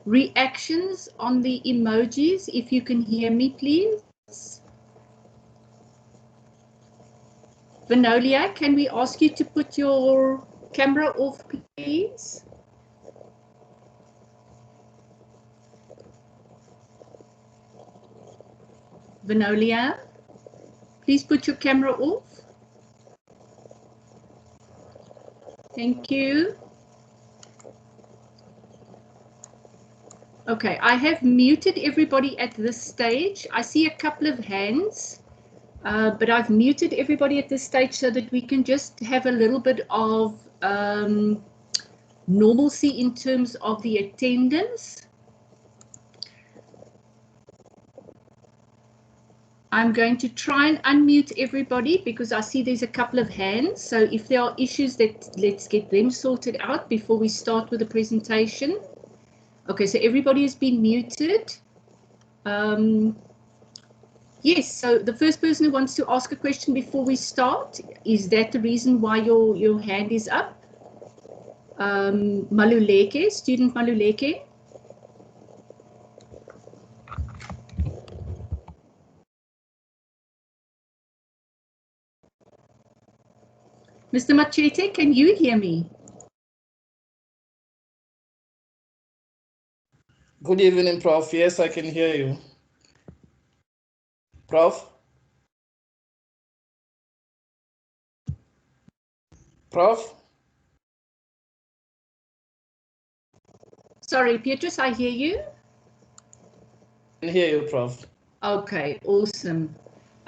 reactions on the emojis, if you can hear me, please. Vanolia, can we ask you to put your camera off, please? Vanolia, please put your camera off. Thank you. Okay, I have muted everybody at this stage. I see a couple of hands. But I've muted everybody at this stage so that we can just have a little bit of normalcy in terms of the attendance. I'm going to try and unmute everybody because I see there's a couple of hands. So if there are issues, let's get them sorted out before we start with the presentation. Okay, so everybody has been muted. Yes, so the first person who wants to ask a question before we start, is that the reason why your hand is up? Maluleke, student Maluleke. Mr. Machete, can you hear me? Good evening, Prof. Yes, I can hear you. Prof? Prof? Sorry, Petrus, I hear you. I can hear you, Prof. Okay, awesome.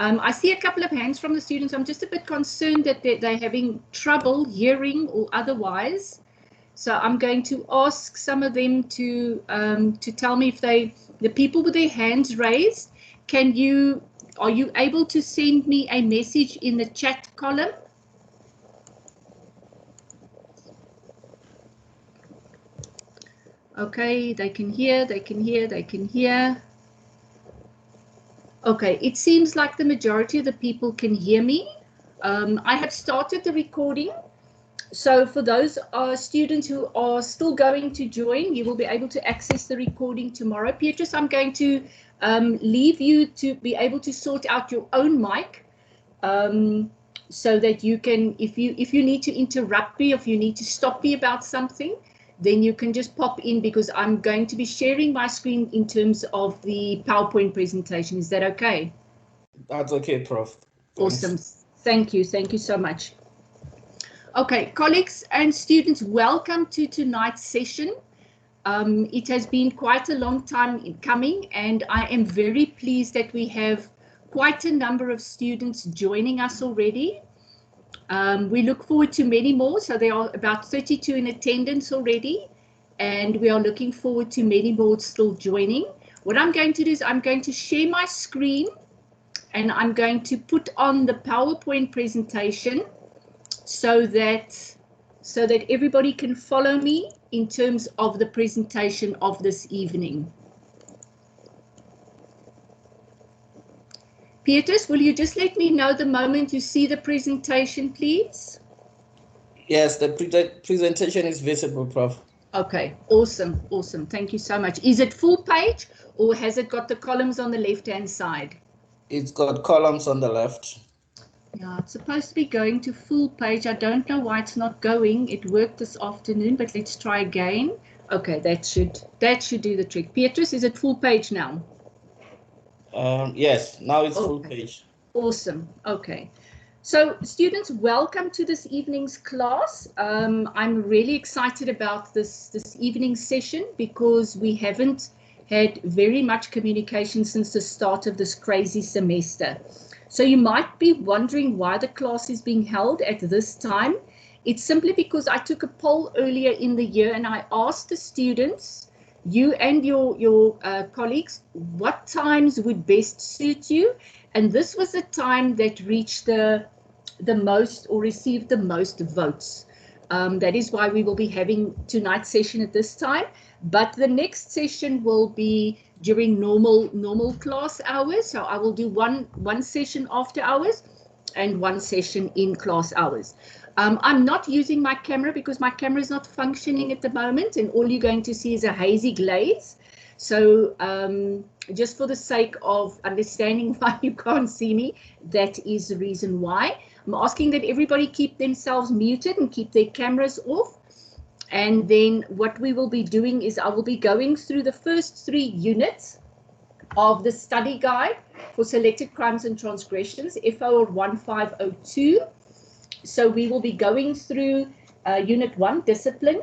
I see a couple of hands from the students. I'm just a bit concerned that they're having trouble hearing or otherwise. So I'm going to ask some of them to tell me if the people with their hands raised, are you able to send me a message in the chat column? Okay, they can hear. Okay, it seems like the majority of the people can hear me. I have started the recording. So for those students who are still going to join, you will be able to access the recording tomorrow. Petrus, I'm going to leave you to be able to sort out your own mic so that you can, if you need to interrupt me, if you need to stop me about something, then you can just pop in because I'm going to be sharing my screen in terms of the PowerPoint presentation. Is that okay? That's okay, Prof. Thanks. Awesome. Thank you so much. Okay, colleagues and students, welcome to tonight's session. It has been quite a long time coming, and I am very pleased that we have quite a number of students joining us already. We look forward to many more, so there are about 32 in attendance already, and we are looking forward to many more still joining. What I'm going to do is I'm going to share my screen, and I'm going to put on the PowerPoint presentation so that everybody can follow me in terms of the presentation of this evening. Petrus, will you just let me know the moment you see the presentation, please? Yes, the presentation is visible, Prof. Okay, awesome. Thank you so much. Is it full page or has it got the columns on the left-hand side? It's got columns on the left. Yeah, it's supposed to be going to full page. I don't know why it's not going. It worked this afternoon, but let's try again. Okay, that should do the trick. Petrus, is it full page now? Yes, now it's full page. Awesome. Okay. So students, welcome to this evening's class. I'm really excited about this evening session because we haven't had very much communication since the start of this crazy semester. So you might be wondering why the class is being held at this time. It's simply because I took a poll earlier in the year and I asked the students, you and your colleagues, what times would best suit you? And this was the time that reached the most or received the most votes. That is why we will be having tonight's session at this time. But the next session will be during normal class hours. So I will do one session after hours and one session in class hours. I'm not using my camera because my camera is not functioning at the moment, and all you're going to see is a hazy glaze. So just for the sake of understanding why you can't see me, that is the reason why. I'm asking that everybody keep themselves muted and keep their cameras off. And then what we will be doing is I will be going through the first 3 units of the study guide for selected crimes and transgressions, FOR1502. So we will be going through Unit 1, Discipline,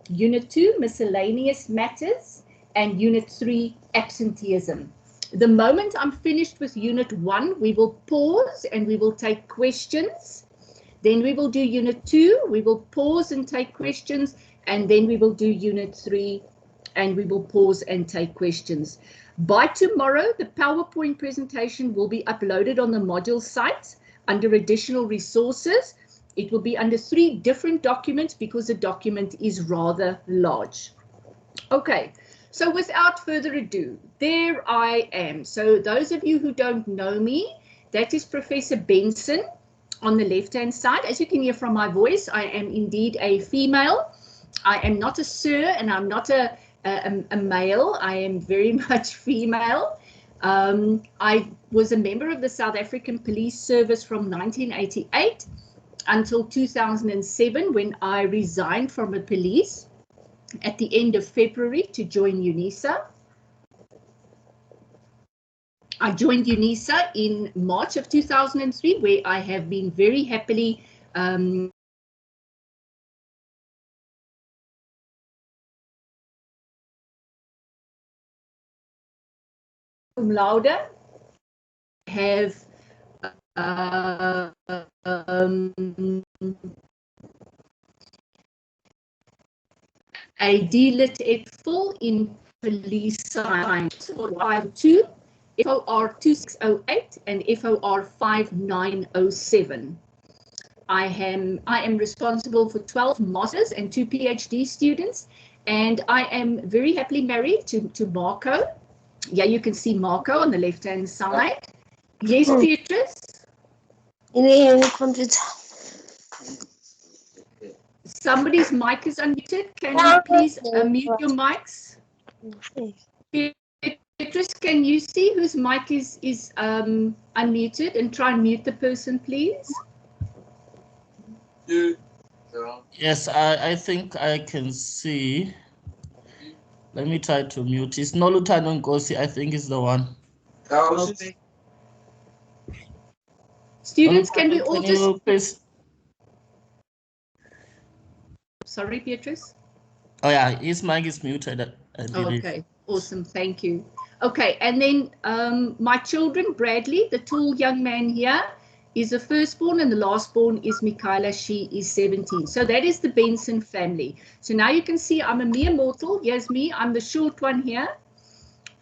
Unit 2, Miscellaneous Matters, and Unit 3, Absenteeism. The moment I'm finished with Unit 1, we will pause and we will take questions. Then we will do Unit 2, we will pause and take questions, and then we will do Unit 3, and we will pause and take questions. By tomorrow, the PowerPoint presentation will be uploaded on the module site under additional resources. It will be under 3 different documents because the document is rather large. Okay, so without further ado, there I am. So those of you who don't know me, that is Professor Benson on the left-hand side. As you can hear from my voice, I am indeed a female. I am not a sir and I'm not a male. I am very much female. I was a member of the South African Police Service from 1988 until 2007 when I resigned from the police at the end of February to join UNISA. I joined UNISA in March of 2003, where I have been very happily cum laude, have a D.Lit et full in police science for 52, FOR2608 and FOR5907. I am responsible for 12 masters and 2 PhD students, and I am very happily married to Marco. Yeah, you can see Marco on the left-hand side. Yes, Beatrice? In the computer. Somebody's mic is unmuted. Can you please mute your mics? Beatrice, can you see whose mic is unmuted and try and mute the person, please? Yes, I think I can see. Let me try to mute. It's Nolutano Ngosi, I think is the one. Okay. Students, can we all just... Sorry, Beatrice? Oh yeah, his mic is muted, I believe. Okay, awesome, thank you. Okay, and then my children, Bradley, the tall young man here, is the firstborn, and the lastborn is Michaela, she is 17. So that is the Benson family. So now you can see I'm a mere mortal. Here's me, I'm the short one here.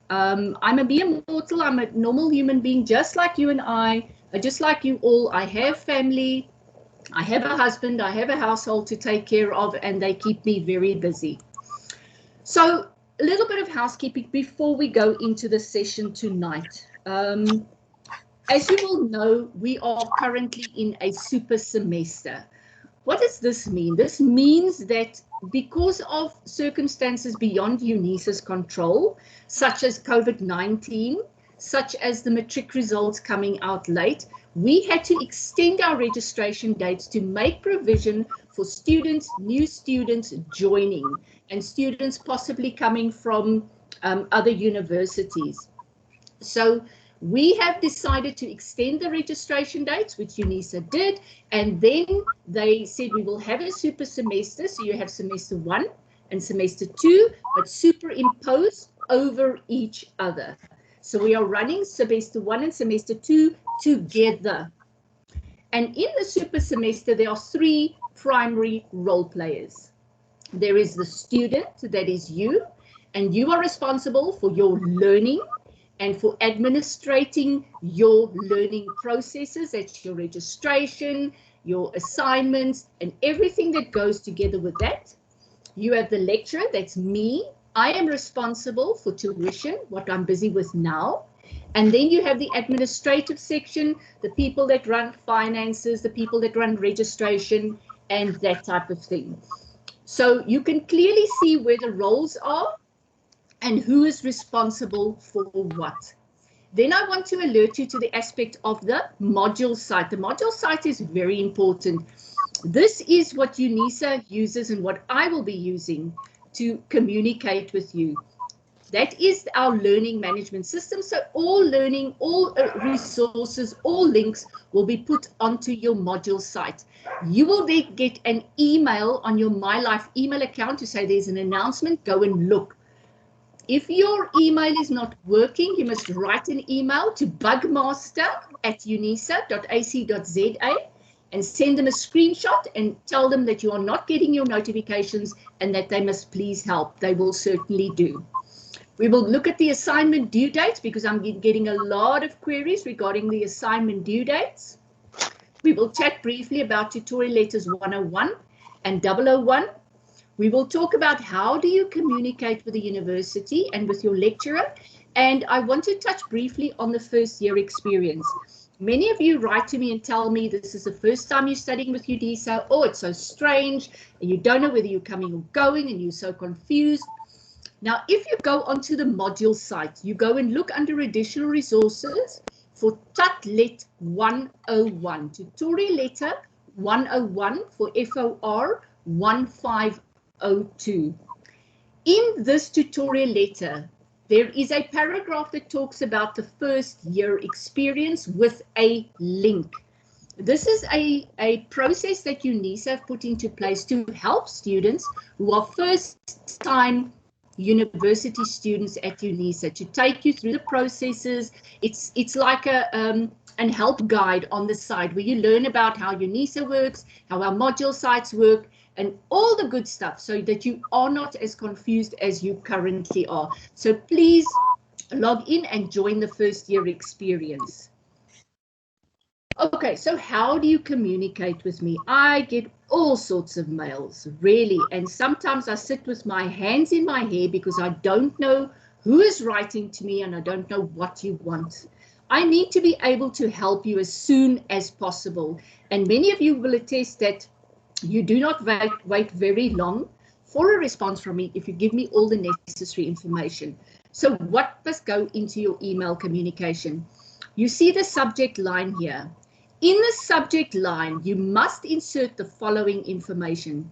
I'm a mere mortal, I'm a normal human being, just like you and I, just like you all. I have family, I have a husband, I have a household to take care of, and they keep me very busy. So a little bit of housekeeping before we go into the session tonight. As you all know, we are currently in a super semester. What does this mean? This means that because of circumstances beyond UNISA's control, such as COVID-19, such as the matric results coming out late, we had to extend our registration dates to make provision for students, new students joining, and students possibly coming from other universities. So we have decided to extend the registration dates, which UNISA did, and then they said we will have a super semester, so you have semester 1 and semester 2, but superimposed over each other. So we are running semester 1 and semester 2 together. And in the super semester, there are 3 primary role players. There is the student, that is you, and you are responsible for your learning and for administrating your learning processes. That's your registration, your assignments, and everything that goes together with that. You have the lecturer, that's me. I am responsible for tuition, what I'm busy with now. And then you have the administrative section, the people that run finances, the people that run registration, and that type of thing. So you can clearly see where the roles are and who is responsible for what. Then I want to alert you to the aspect of the module site. The module site is very important. This is what UNISA uses and what I will be using to communicate with you. That is our learning management system. So all learning, all resources, all links will be put onto your module site. You will then get an email on your My Life email account to say there's an announcement, go and look. If your email is not working, you must write an email to bugmaster@unisa.ac.za and send them a screenshot and tell them that you are not getting your notifications and that they must please help. They will certainly do. We will look at the assignment due dates because I'm getting a lot of queries regarding the assignment due dates. We will chat briefly about tutorial letters 101 and 001. We will talk about how do you communicate with the university and with your lecturer. And I want to touch briefly on the first year experience. Many of you write to me and tell me this is the first time you're studying with UNISA. Oh, it's so strange. And you don't know whether you're coming or going and you're so confused. Now, if you go onto the module site, you go and look under additional resources for TUTLET 101, tutorial letter 101 for FOR 1502. In this tutorial letter, there is a paragraph that talks about the first year experience with a link. This is a process that UNISA have put into place to help students who are first-time university students at UNISA, to take you through the processes. It's like an help guide on the side where you learn about how UNISA works, how our module sites work, and all the good stuff so that you are not as confused as you currently are. So please log in and join the first year experience. Okay, so how do you communicate with me? I get all sorts of mails, really, and sometimes I sit with my hands in my hair because I don't know who is writing to me and I don't know what you want. I need to be able to help you as soon as possible, and many of you will attest that you do not wait very long for a response from me if you give me all the necessary information. So what must go into your email communication? You see the subject line here. In the subject line, you must insert the following information: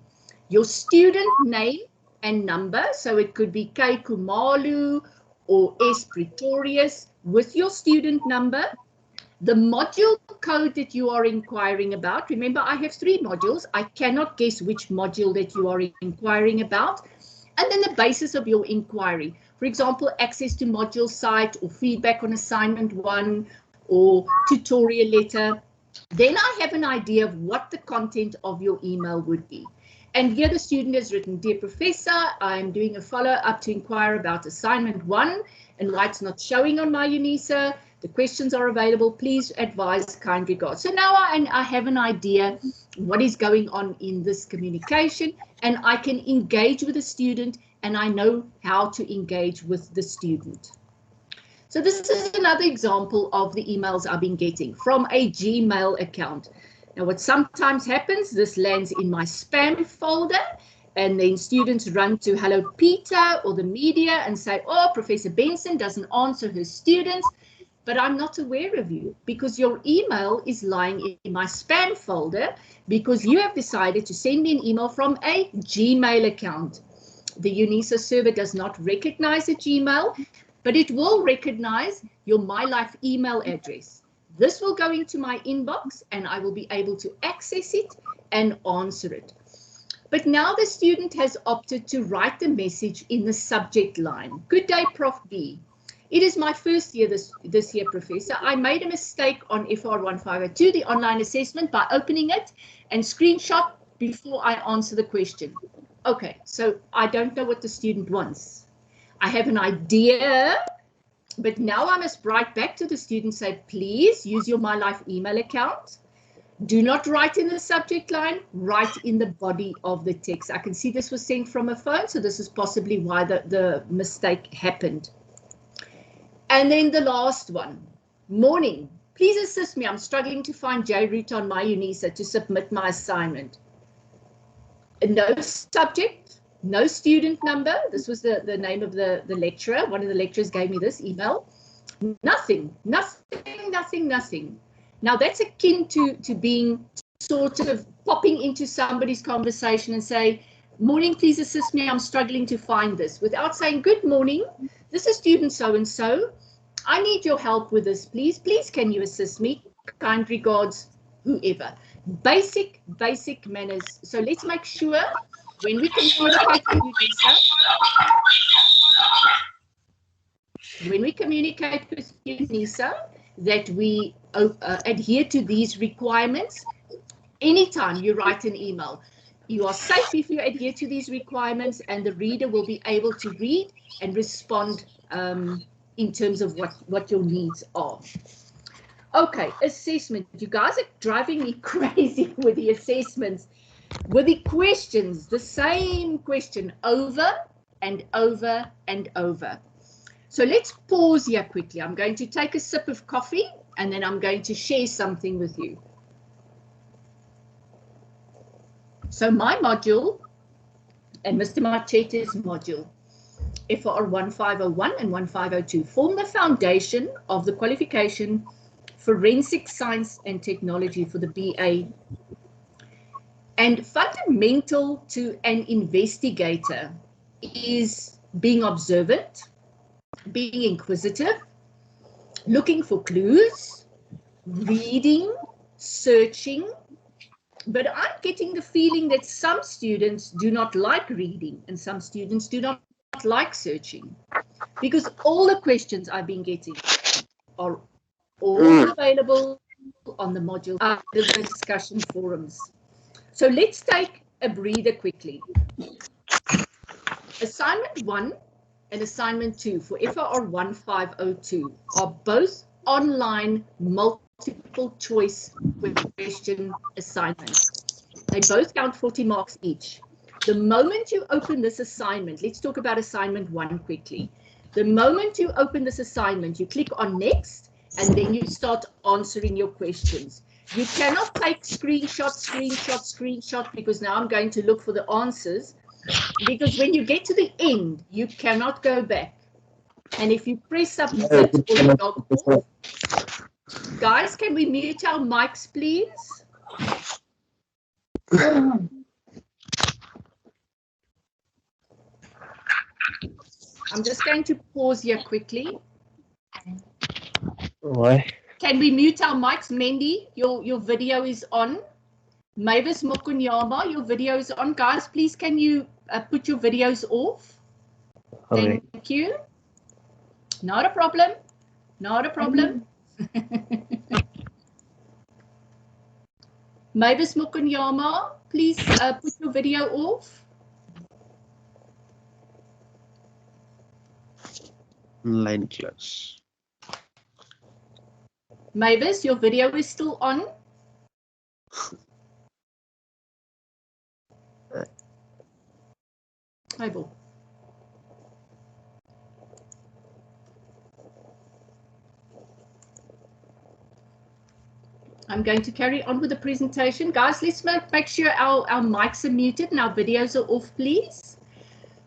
your student name and number, so it could be K Kumalu or S Pretorius with your student number, the module code that you are inquiring about. Remember, I have 3 modules. I cannot guess which module that you are inquiring about, and then the basis of your inquiry. For example, access to module site or feedback on assignment 1 or tutorial letter. Then I have an idea of what the content of your email would be. And here the student has written, "Dear Professor, I'm doing a follow-up to inquire about assignment 1 and why it's not showing on my UNISA. The questions are available. Please advise, kind regards." So now I have an idea what is going on in this communication, and I can engage with the student, and I know how to engage with the student. So this is another example of the emails I've been getting from a Gmail account. Now, what sometimes happens, this lands in my spam folder, and then students run to Hello Peter or the media and say, "Oh, Professor Benson doesn't answer her students," but I'm not aware of you because your email is lying in my spam folder because you have decided to send me an email from a Gmail account. The UNISA server does not recognize a Gmail, but it will recognize your My Life email address. This will go into my inbox and I will be able to access it and answer it. But now the student has opted to write the message in the subject line. "Good day, Prof B. It is my first year this year, Professor. I made a mistake on FOR1502, the online assessment, by opening it and screenshot before I answer the question." Okay, so I don't know what the student wants. I have an idea, but now I must write back to the student, say, "Please use your My Life email account. Do not write in the subject line, write in the body of the text." I can see this was sent from a phone, so this is possibly why the mistake happened. And then the last one. "Morning. Please assist me. I'm struggling to find JRoot on my UNISA to submit my assignment." No subject, no student number. This was the name of the lecturer. One of the lecturers gave me this email. Nothing. Now that's akin to being sort of popping into somebody's conversation and say, morning, please assist me, I'm struggling to find this, without saying, good morning, this is student so-and-so, I need your help with this, please can you assist me, kind regards, whoever. Basic manners. So let's make sure when we communicate with you, Nisa, that we adhere to these requirements. Anytime you write an email, you are safe if you adhere to these requirements, and the reader will be able to read and respond in terms of what your needs are. Okay, assessment. You guys are driving me crazy with the assessments, with the questions, the same question over and over and over. So let's pause here quickly. I'm going to take a sip of coffee and then I'm going to share something with you. So my module and Mr. Marchetti's module, FOR1501 and 1502, form the foundation of the qualification Forensic Science and Technology for the BA. And fundamental to an investigator is being observant, being inquisitive, looking for clues, reading, searching. But I'm getting the feeling that some students do not like reading and some students do not like searching, because all the questions I've been getting are all available on the module under the discussion forums. So let's take a breather quickly. Assignment 1 and Assignment 2 for FOR1502 are both online multiple choice question assignments. They both count 40 marks each. The moment you open this assignment, let's talk about Assignment 1 quickly. The moment you open this assignment, you click on Next, and then you start answering your questions. You cannot take screenshot, because now I'm going to look for the answers, because when you get to the end, you cannot go back. And if you press submit or log off, guys, can we mute our mics, please? I'm just going to pause here quickly. Why? Can we mute our mics? Mendy, your video is on. Mavis Mokunyama, your video is on. Guys, please can you put your videos off? Okay. Thank you. Not a problem. Not a problem. Mavis Mokunyama, please put your video off. Online class. Mavis, your video is still on. Hi, Bo. I'm going to carry on with the presentation. Guys, let's make sure our mics are muted and our videos are off, please.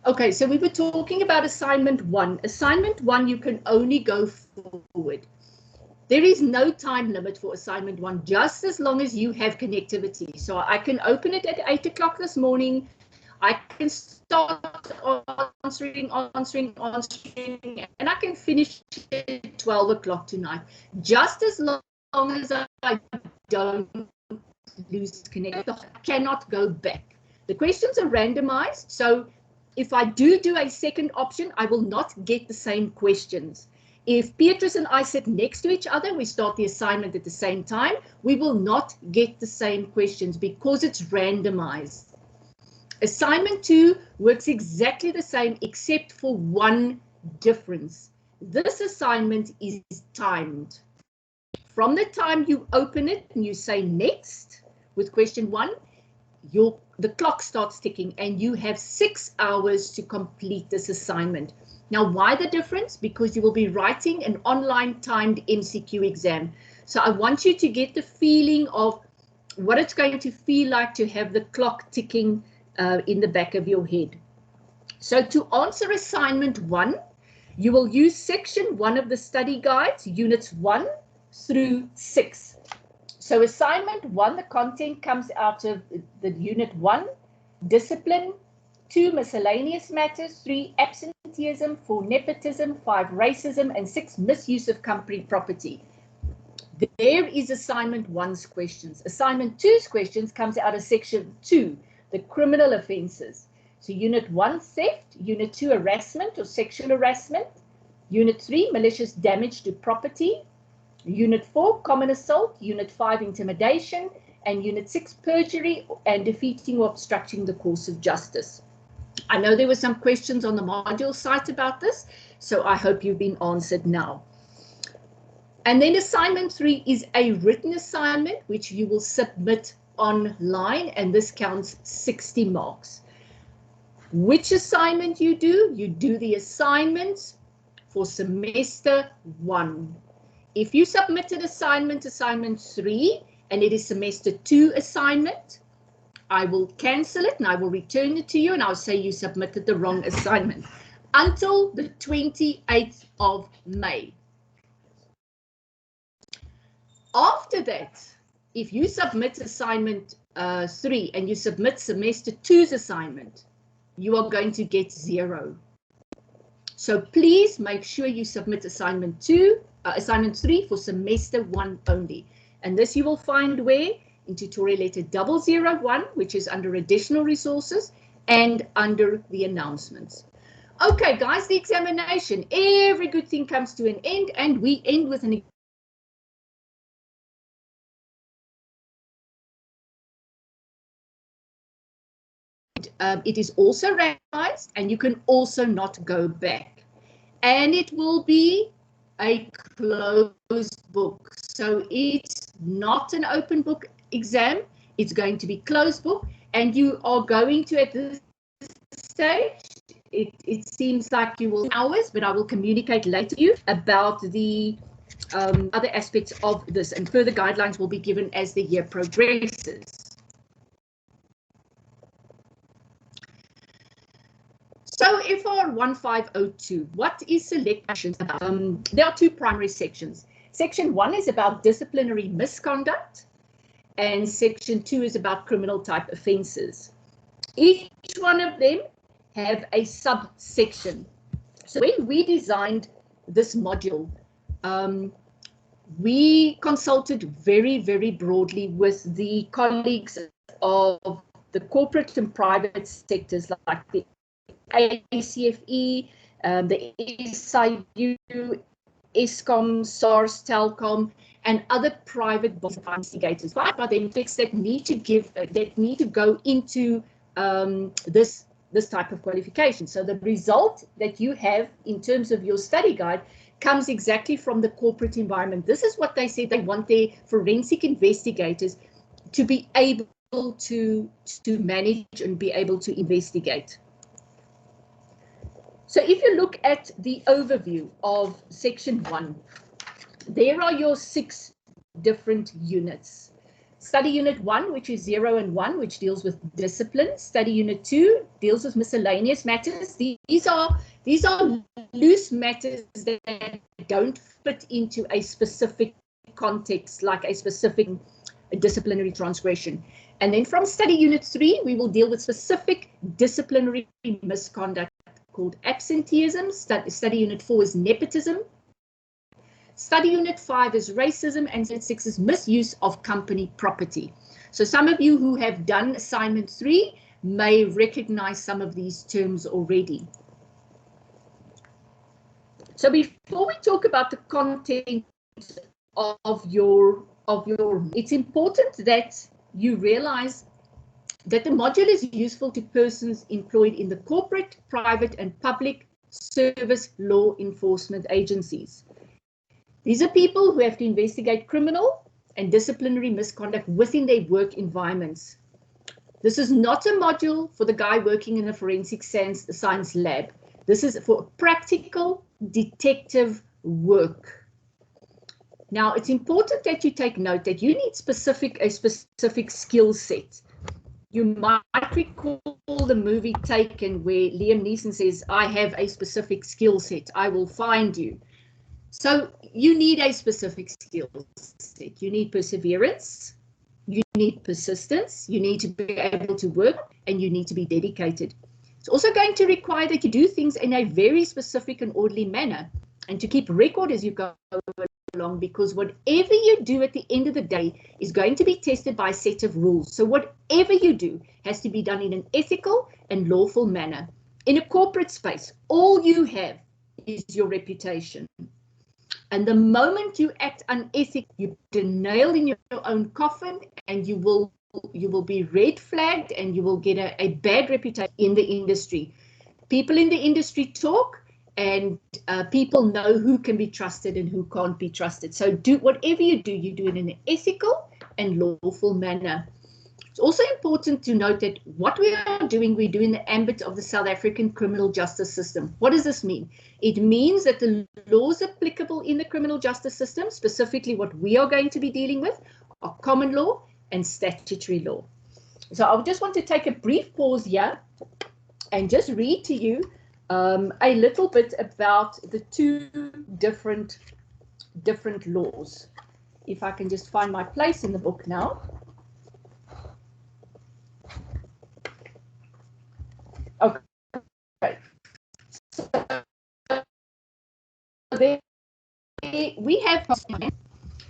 Okay, so we were talking about Assignment 1. Assignment 1, you can only go forward. There is no time limit for Assignment 1, just as long as you have connectivity. So I can open it at 8 o'clock this morning. I can start answering, and I can finish at 12 o'clock tonight, just as long as I don't lose connection. I cannot go back. The questions are randomized, so if I do a second option, I will not get the same questions. If Beatrice and I sit next to each other, we start the assignment at the same time, we will not get the same questions because it's randomized. Assignment 2 works exactly the same except for one difference. This assignment is timed. From the time you open it and you say next with question 1, the clock starts ticking and you have 6 hours to complete this assignment. Now, why the difference? Because you will be writing an online timed MCQ exam. So I want you to get the feeling of what it's going to feel like to have the clock ticking in the back of your head. So to answer assignment 1, you will use section 1 of the study guides, units 1 through 6. So assignment 1, the content comes out of the unit 1, discipline, 2, miscellaneous matters, 3, absenteeism, 4, nepotism, 5, racism, and 6, misuse of company property. There is assignment 1's questions. Assignment 2's questions comes out of section 2, the criminal offences. So unit 1, theft, unit 2, harassment or sexual harassment, unit 3, malicious damage to property, unit 4, common assault, unit 5, intimidation, and unit 6, perjury and defeating or obstructing the course of justice. I know there were some questions on the module site about this, so I hope you've been answered now. And then assignment 3 is a written assignment, which you will submit online, and this counts 60 marks. Which assignment you do? You do the assignments for semester 1. If you submitted assignment 3, and it is semester 2 assignment, I will cancel it and I will return it to you and I'll say you submitted the wrong assignment until the 28th of May. After that, if you submit assignment 3 and you submit semester 2's assignment, you are going to get 0. So please make sure you submit assignment 3 for semester 1 only. And this you will find where? In tutorial letter 001, which is under additional resources and under the announcements. Okay, guys, the examination. Every good thing comes to an end, and we end with an it is also randomized, and you can also not go back. And it will be a closed book. So it's not an open book exam. It's going to be closed book, and you are going to, at this stage, it seems like you will hours, but I will communicate later to you about the other aspects of this, and further guidelines will be given as the year progresses. So FOR1502, what is selection about? There are 2 primary sections. Section 1 is about disciplinary misconduct, and section 2 is about criminal type offences. Each one of them have a subsection. So when we designed this module, we consulted very, very broadly with the colleagues of the corporate and private sectors like the ACFE, the SIU, ESCOM, SARS, Telcom, and other private investigators. But there are texts that need to go into this type of qualification. So the result that you have in terms of your study guide comes exactly from the corporate environment. This is what they said they want their forensic investigators to be able to manage and be able to investigate. So if you look at the overview of section 1, there are your 6 different units. Study unit 1, which is 0 and 1, which deals with discipline. Study unit 2 deals with miscellaneous matters. These are loose matters that don't fit into a specific context, like a specific disciplinary transgression. And then from study unit 3, we will deal with specific disciplinary misconduct called absenteeism. Study unit 4 is nepotism. Study unit 5 is racism, and unit 6 is misuse of company property. So some of you who have done assignment 3 may recognize some of these terms already. So before we talk about the content of your, it's important that you realize that the module is useful to persons employed in the corporate, private, and public service law enforcement agencies. These are people who have to investigate criminal and disciplinary misconduct within their work environments. This is not a module for the guy working in a forensic science lab. This is for practical detective work. Now, it's important that you take note that you need a specific skill set. You might recall the movie Taken, where Liam Neeson says, I have a specific skill set, I will find you. So you need a specific skill set. You need perseverance, you need persistence, you need to be able to work, and you need to be dedicated. It's also going to require that you do things in a very specific and orderly manner, and to keep record as you go along, because whatever you do at the end of the day is going to be tested by a set of rules. So whatever you do has to be done in an ethical and lawful manner. In a corporate space, all you have is your reputation. And the moment you act unethically, you put a nail in your own coffin, and you will be red flagged, and you will get a bad reputation in the industry. People in the industry talk, and people know who can be trusted and who can't be trusted. So do whatever you do in an ethical and lawful manner. It's also important to note that what we do in the ambit of the South African criminal justice system. What does this mean? It means that the laws applicable in the criminal justice system, specifically what we are going to be dealing with, are common law and statutory law. So I just want to take a brief pause here and just read to you a little bit about the two different laws. If I can just find my place in the book now. Okay. So there we have.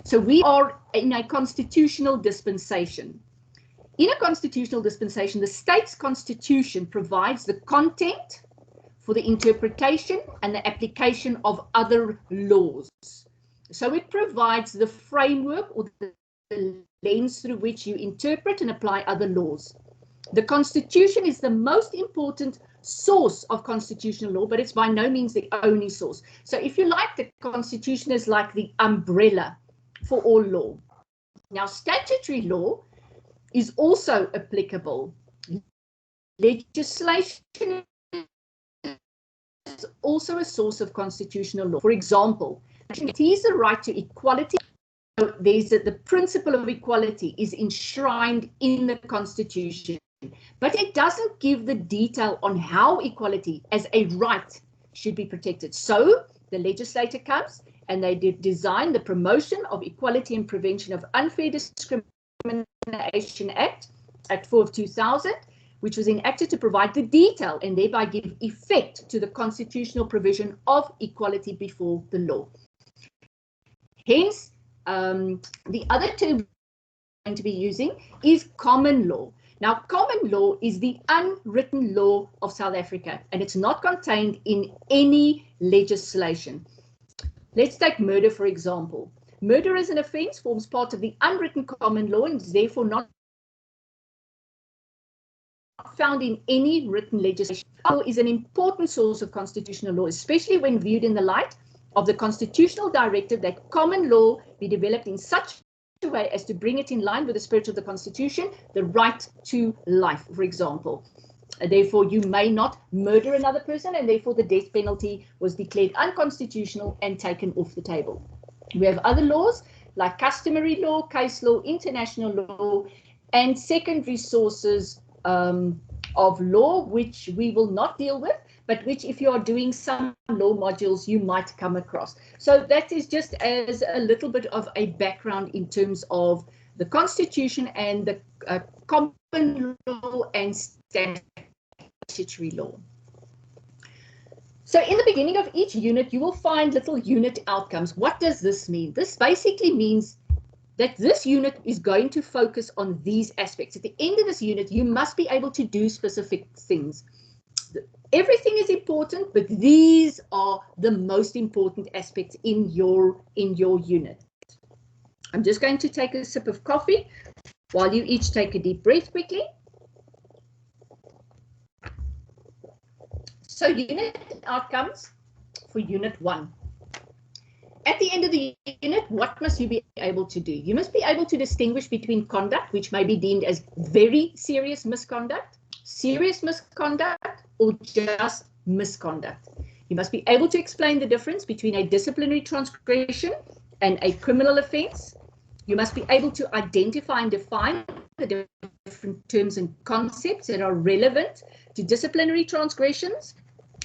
So we are in a constitutional dispensation. In a constitutional dispensation, the state's constitution provides the content for the interpretation and the application of other laws. So it provides the framework or the lens through which you interpret and apply other laws. The Constitution is the most important source of constitutional law, but it's by no means the only source. So if you like, the Constitution is like the umbrella for all law. Now, statutory law is also applicable. Legislation is also a source of constitutional law. For example, it is the right to equality. So there's the principle of equality is enshrined in the Constitution, but it doesn't give the detail on how equality as a right should be protected. So the legislator comes and they design the Promotion of Equality and Prevention of Unfair Discrimination Act 2000, which was enacted to provide the detail and thereby give effect to the constitutional provision of equality before the law. Hence, the other term we're going to be using is common law. Now, common law is the unwritten law of South Africa, and it's not contained in any legislation. Let's take murder, for example. Murder as an offence forms part of the unwritten common law and is therefore not found in any written legislation. Law is an important source of constitutional law, especially when viewed in the light of the constitutional directive that common law be developed in such a way as to bring it in line with the spirit of the Constitution, the right to life, for example. Therefore, you may not murder another person, and therefore the death penalty was declared unconstitutional and taken off the table. We have other laws like customary law, case law, international law, and secondary sources of law, which we will not deal with, but which if you are doing some law modules, you might come across. So that is just as a little bit of a background in terms of the Constitution and the common law and statutory law. So in the beginning of each unit, you will find little unit outcomes. What does this mean? This basically means that this unit is going to focus on these aspects. At the end of this unit, you must be able to do specific things. Everything is important, but these are the most important aspects in your unit. I'm just going to take a sip of coffee while you each take a deep breath quickly. So unit outcomes for unit 1. At the end of the unit, what must you be able to do? You must be able to distinguish between conduct, which may be deemed as very serious misconduct, or just misconduct. You must be able to explain the difference between a disciplinary transgression and a criminal offence. You must be able to identify and define the different terms and concepts that are relevant to disciplinary transgressions.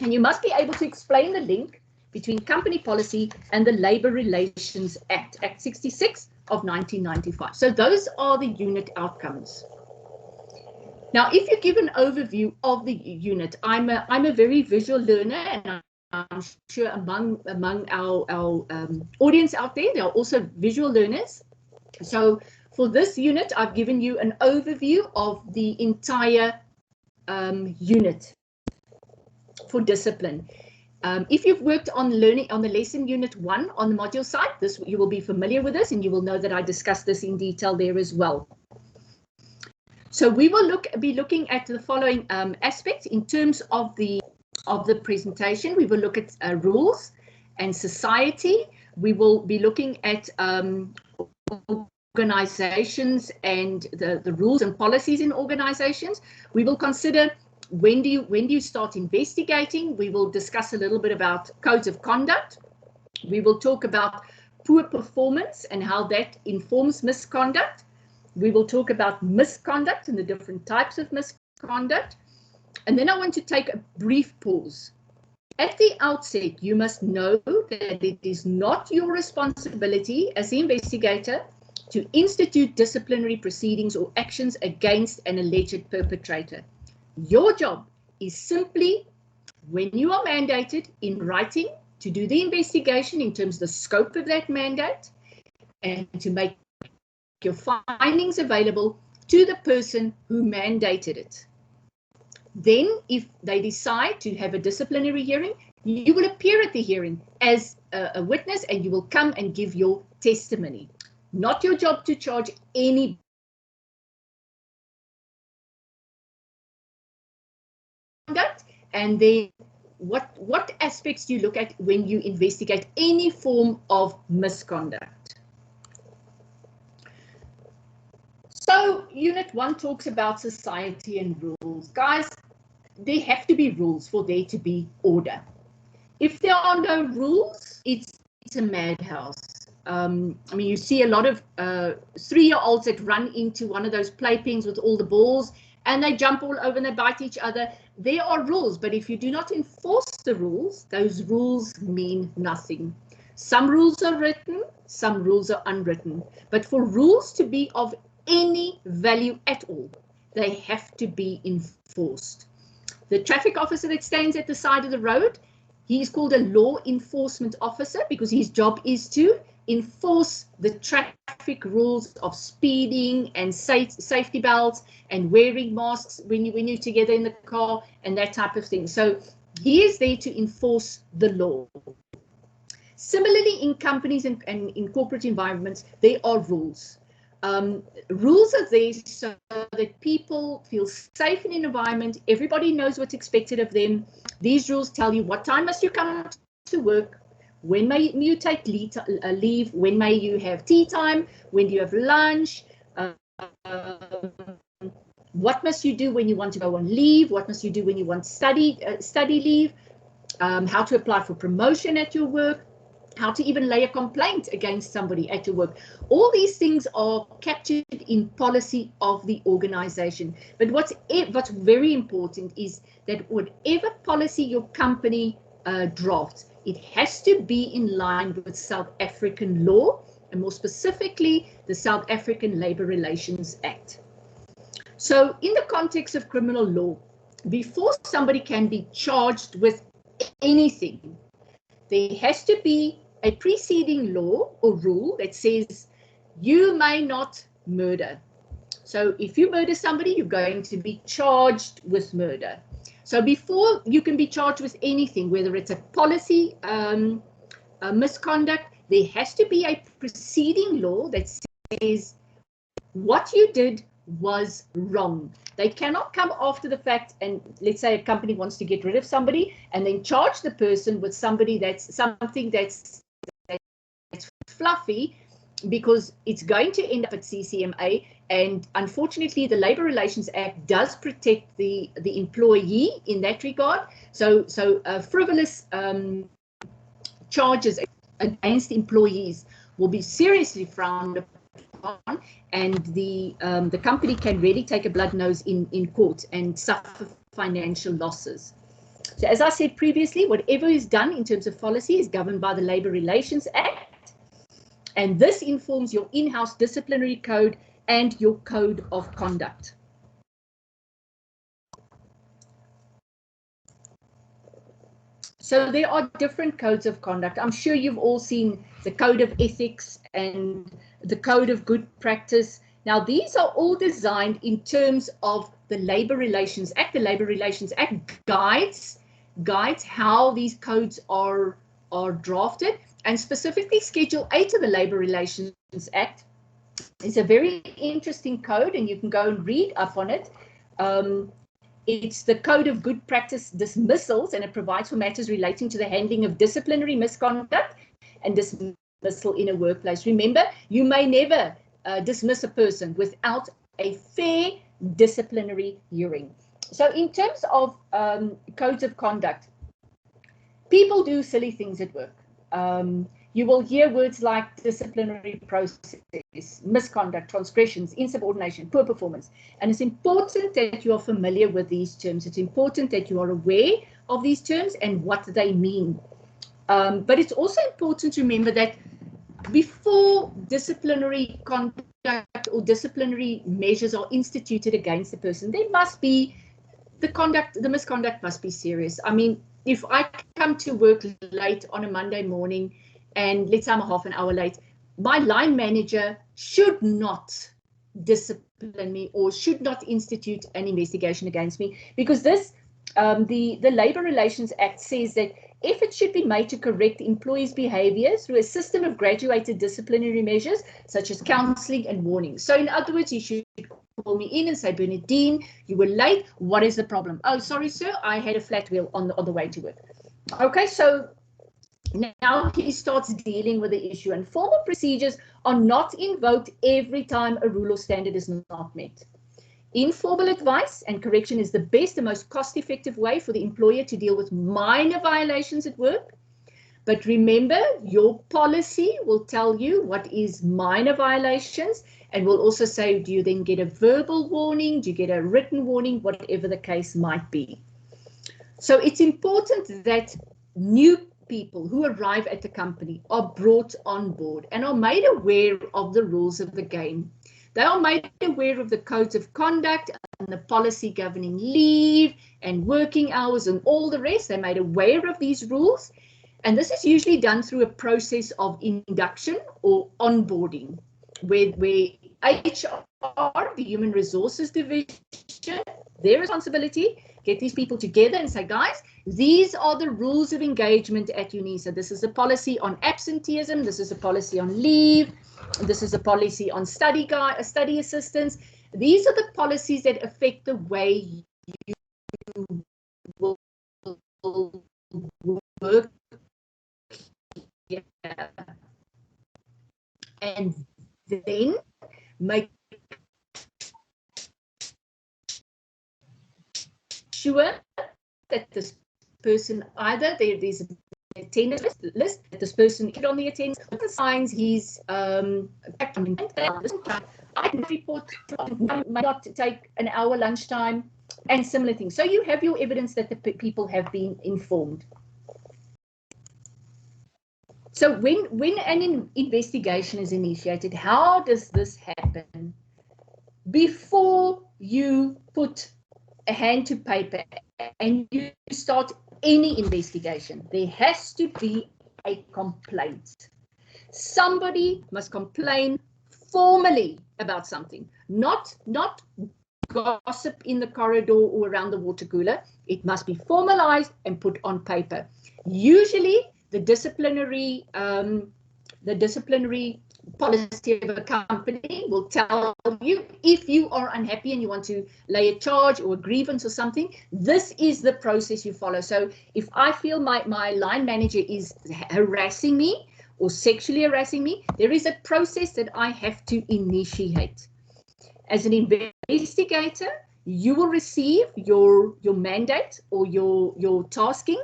And you must be able to explain the link between company policy and the Labour Relations Act, Act 66 of 1995. So those are the unit outcomes. Now, if you give an overview of the unit, I'm a very visual learner, and I'm sure among our audience out there are also visual learners. So for this unit, I've given you an overview of the entire unit for discipline. If you've worked on learning on the lesson unit 1 on the module site, you will be familiar with this, and you will know that I discussed this in detail there as well. So we will be looking at the following aspects in terms of the presentation. We will look at rules and society. We will be looking at organizations and the rules and policies in organizations. We will consider when do you start investigating. We will discuss a little bit about codes of conduct. We will talk about poor performance and how that informs misconduct. We will talk about misconduct and the different types of misconduct. And then I want to take a brief pause. At the outset, you must know that it is not your responsibility as the investigator to institute disciplinary proceedings or actions against an alleged perpetrator. Your job is simply, when you are mandated in writing, to do the investigation in terms of the scope of that mandate and to make your findings available to the person who mandated it. Then, if they decide to have a disciplinary hearing, you will appear at the hearing as a witness and you will come and give your testimony. Not your job to charge any. And then what aspects do you look at when you investigate any form of misconduct? So Unit 1 talks about society and rules. Guys, there have to be rules for there to be order. If there are no rules, it's a madhouse. I mean, you see a lot of 3-year-olds that run into one of those playpens with all the balls and they jump all over and they bite each other. There are rules, but if you do not enforce the rules, those rules mean nothing. Some rules are written, some rules are unwritten. But for rules to be of any value at all, they have to be enforced. The traffic officer that stands at the side of the road, he is called a law enforcement officer because his job is to enforce the traffic rules of speeding and safety belts and wearing masks when you're together in the car and that type of thing. So he is there to enforce the law. Similarly, in companies and in corporate environments, there are rules. Rules are there so that people feel safe in an environment. Everybody knows what's expected of them. These rules tell you what time must you come to work, when may you take leave, when may you have tea time, when do you have lunch, what must you do when you want to go on leave, what must you do when you want study leave, how to apply for promotion at your work, how to even lay a complaint against somebody at your work. All these things are captured in policy of the organization. But what's very important is that whatever policy your company drafts, it has to be in line with South African law, and more specifically, the South African Labour Relations Act. So in the context of criminal law, before somebody can be charged with anything, there has to be a preceding law or rule that says you may not murder. So if you murder somebody, you're going to be charged with murder. So before you can be charged with anything, whether it's a policy misconduct, there has to be a preceding law that says what you did was wrong. They cannot come after the fact and let's say a company wants to get rid of somebody and then charge the person with something that's fluffy, because it's going to end up at CCMA, and unfortunately the Labour Relations Act does protect the employee in that regard. So frivolous charges against employees will be seriously frowned on, and the company can really take a blood nose in court and suffer financial losses. So as I said previously, whatever is done in terms of policy is governed by the Labour Relations Act, and this informs your in-house disciplinary code and your code of conduct. So there are different codes of conduct. I'm sure you've all seen the code of ethics and the code of good practice. Now, these are all designed in terms of the Labour Relations Act. The Labour Relations Act guides how these codes are drafted, and specifically Schedule 8 of the Labour Relations Act is a very interesting code, and you can go and read up on it. It's the Code of Good Practice Dismissals, and it provides for matters relating to the handling of disciplinary misconduct and dismissal in a workplace. Remember, you may never dismiss a person without a fair disciplinary hearing. So in terms of codes of conduct, people do silly things at work. You will hear words like disciplinary process, misconduct, transgressions, insubordination, poor performance. And it's important that you are familiar with these terms. It's important that you are aware of these terms and what they mean. But it's also important to remember that before disciplinary conduct or disciplinary measures are instituted against a person, there must be the misconduct must be serious. I mean, if I come to work late on a Monday morning, and let's say I'm half an hour late, my line manager should not discipline me or should not institute an investigation against me, because this, the Labour Relations Act says that effort should be made to correct employees' behaviour through a system of graduated disciplinary measures, such as counselling and warning. So in other words, you should call me in and say, Bernadine, you were late. What is the problem? Oh, sorry, sir, I had a flat wheel on the way to work. Okay, so now he starts dealing with the issue, and formal procedures are not invoked every time a rule or standard is not met. Informal advice and correction is the best and most cost-effective way for the employer to deal with minor violations at work. But remember, your policy will tell you what is minor violations, and will also say, do you then get a verbal warning? Do you get a written warning? Whatever the case might be. So it's important that new people who arrive at the company are brought on board and are made aware of the rules of the game. They are made aware of the codes of conduct and the policy governing leave and working hours and all the rest. They're made aware of these rules. And this is usually done through a process of induction or onboarding, where HR, the Human Resources Division, their responsibility, get these people together and say, guys, these are the rules of engagement at UNISA. This is a policy on absenteeism. This is a policy on leave. This is a policy on study assistance. These are the policies that affect the way you will work here. And then make sure that this person, either there's an attendance list that this person put on the attendance, signs he's I report might not take an hour lunchtime and similar things. So you have your evidence that the people have been informed. So when an investigation is initiated, how does this happen? Before you put a hand to paper and you start any investigation, there has to be a complaint. Somebody must complain formally about something, not gossip in the corridor or around the water cooler. It must be formalized and put on paper. Usually the disciplinary policy of a company will tell you, if you are unhappy and you want to lay a charge or a grievance or something, this is the process you follow. So if I feel my line manager is harassing me or sexually harassing me, there is a process that I have to initiate. As an investigator, you will receive your mandate or your tasking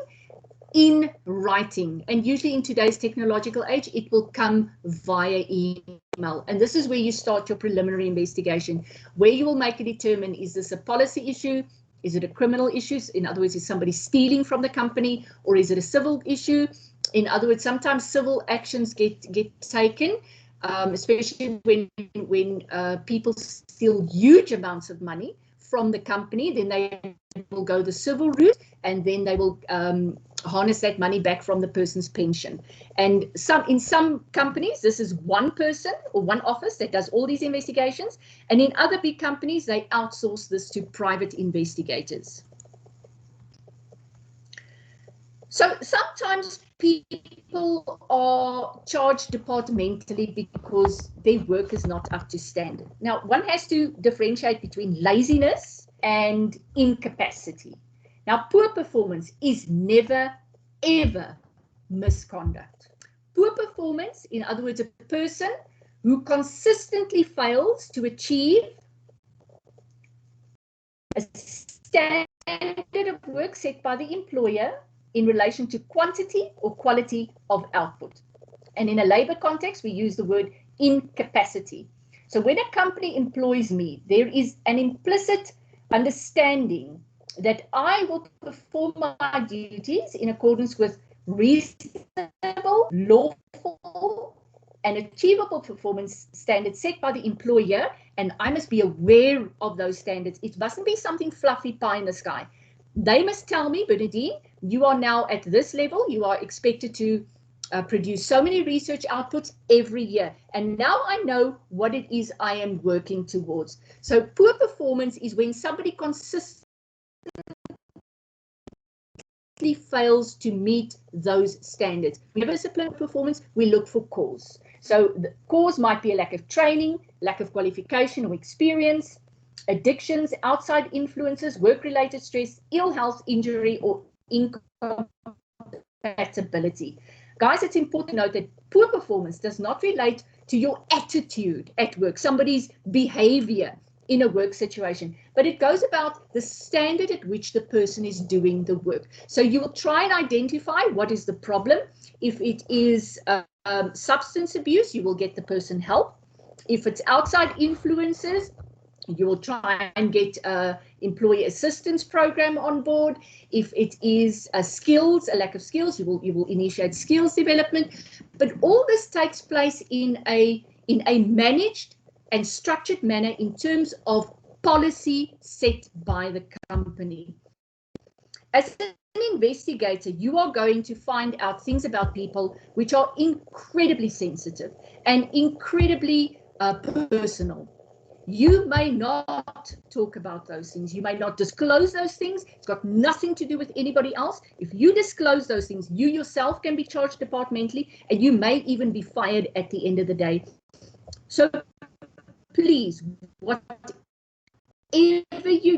in writing. And usually in today's technological age, it will come via email. And this is where you start your preliminary investigation, where you will make a determine, is this a policy issue? Is it a criminal issue? In other words, is somebody stealing from the company, or is it a civil issue? In other words, sometimes civil actions get taken, especially when people steal huge amounts of money from the company. Then they will go the civil route, and then they will harness that money back from the person's pension. And in some companies, this is one person or one office that does all these investigations. And in other big companies, they outsource this to private investigators. So sometimes people are charged departmentally because their work is not up to standard. Now, one has to differentiate between laziness and incapacity. Now, poor performance is never, ever misconduct. Poor performance, in other words, a person who consistently fails to achieve a standard of work set by the employer in relation to quantity or quality of output. And in a labor context, we use the word incapacity. So when a company employs me, there is an implicit understanding that I will perform my duties in accordance with reasonable, lawful, and achievable performance standards set by the employer, and I must be aware of those standards. It mustn't be something fluffy pie in the sky. They must tell me, Bernadine, you are now at this level, you are expected to produce so many research outputs every year. And now I know what it is I am working towards. So poor performance is when somebody consistently fails to meet those standards. We have a disciplinary performance, we look for cause. So the cause might be a lack of training, lack of qualification or experience, addictions, outside influences, work-related stress, ill health, injury, or incompatibility. Guys, it's important to note that poor performance does not relate to your attitude at work, somebody's behavior in a work situation, but it goes about the standard at which the person is doing the work. So you will try and identify what is the problem. If it is substance abuse, you will get the person help. If it's outside influences, you will try and get an employee assistance program on board. If it is skills, a lack of skills, you will initiate skills development. But all this takes place in a managed and structured manner in terms of policy set by the company. As an investigator, you are going to find out things about people which are incredibly sensitive and incredibly personal. You may not talk about those things. You may not disclose those things. It's got nothing to do with anybody else. If you disclose those things, you yourself can be charged departmentally, and you may even be fired at the end of the day. So please, whatever you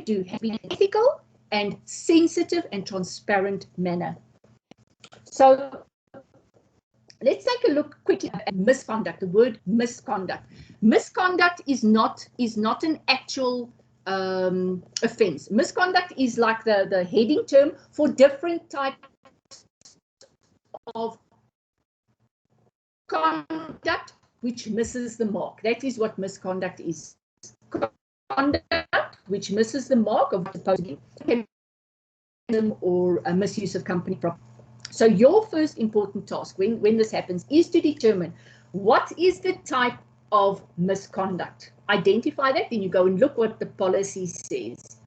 do, have to be in an ethical and sensitive and transparent manner. So let's take a look quickly at misconduct, the word misconduct. Misconduct is not an actual offense. Misconduct is like the heading term for different types of conduct which misses the mark. That is what misconduct is. Conduct which misses the mark of what's supposed to be, or a misuse of company property. So your first important task when this happens is to determine what is the type of misconduct. Identify that, then you go and look what the policy says.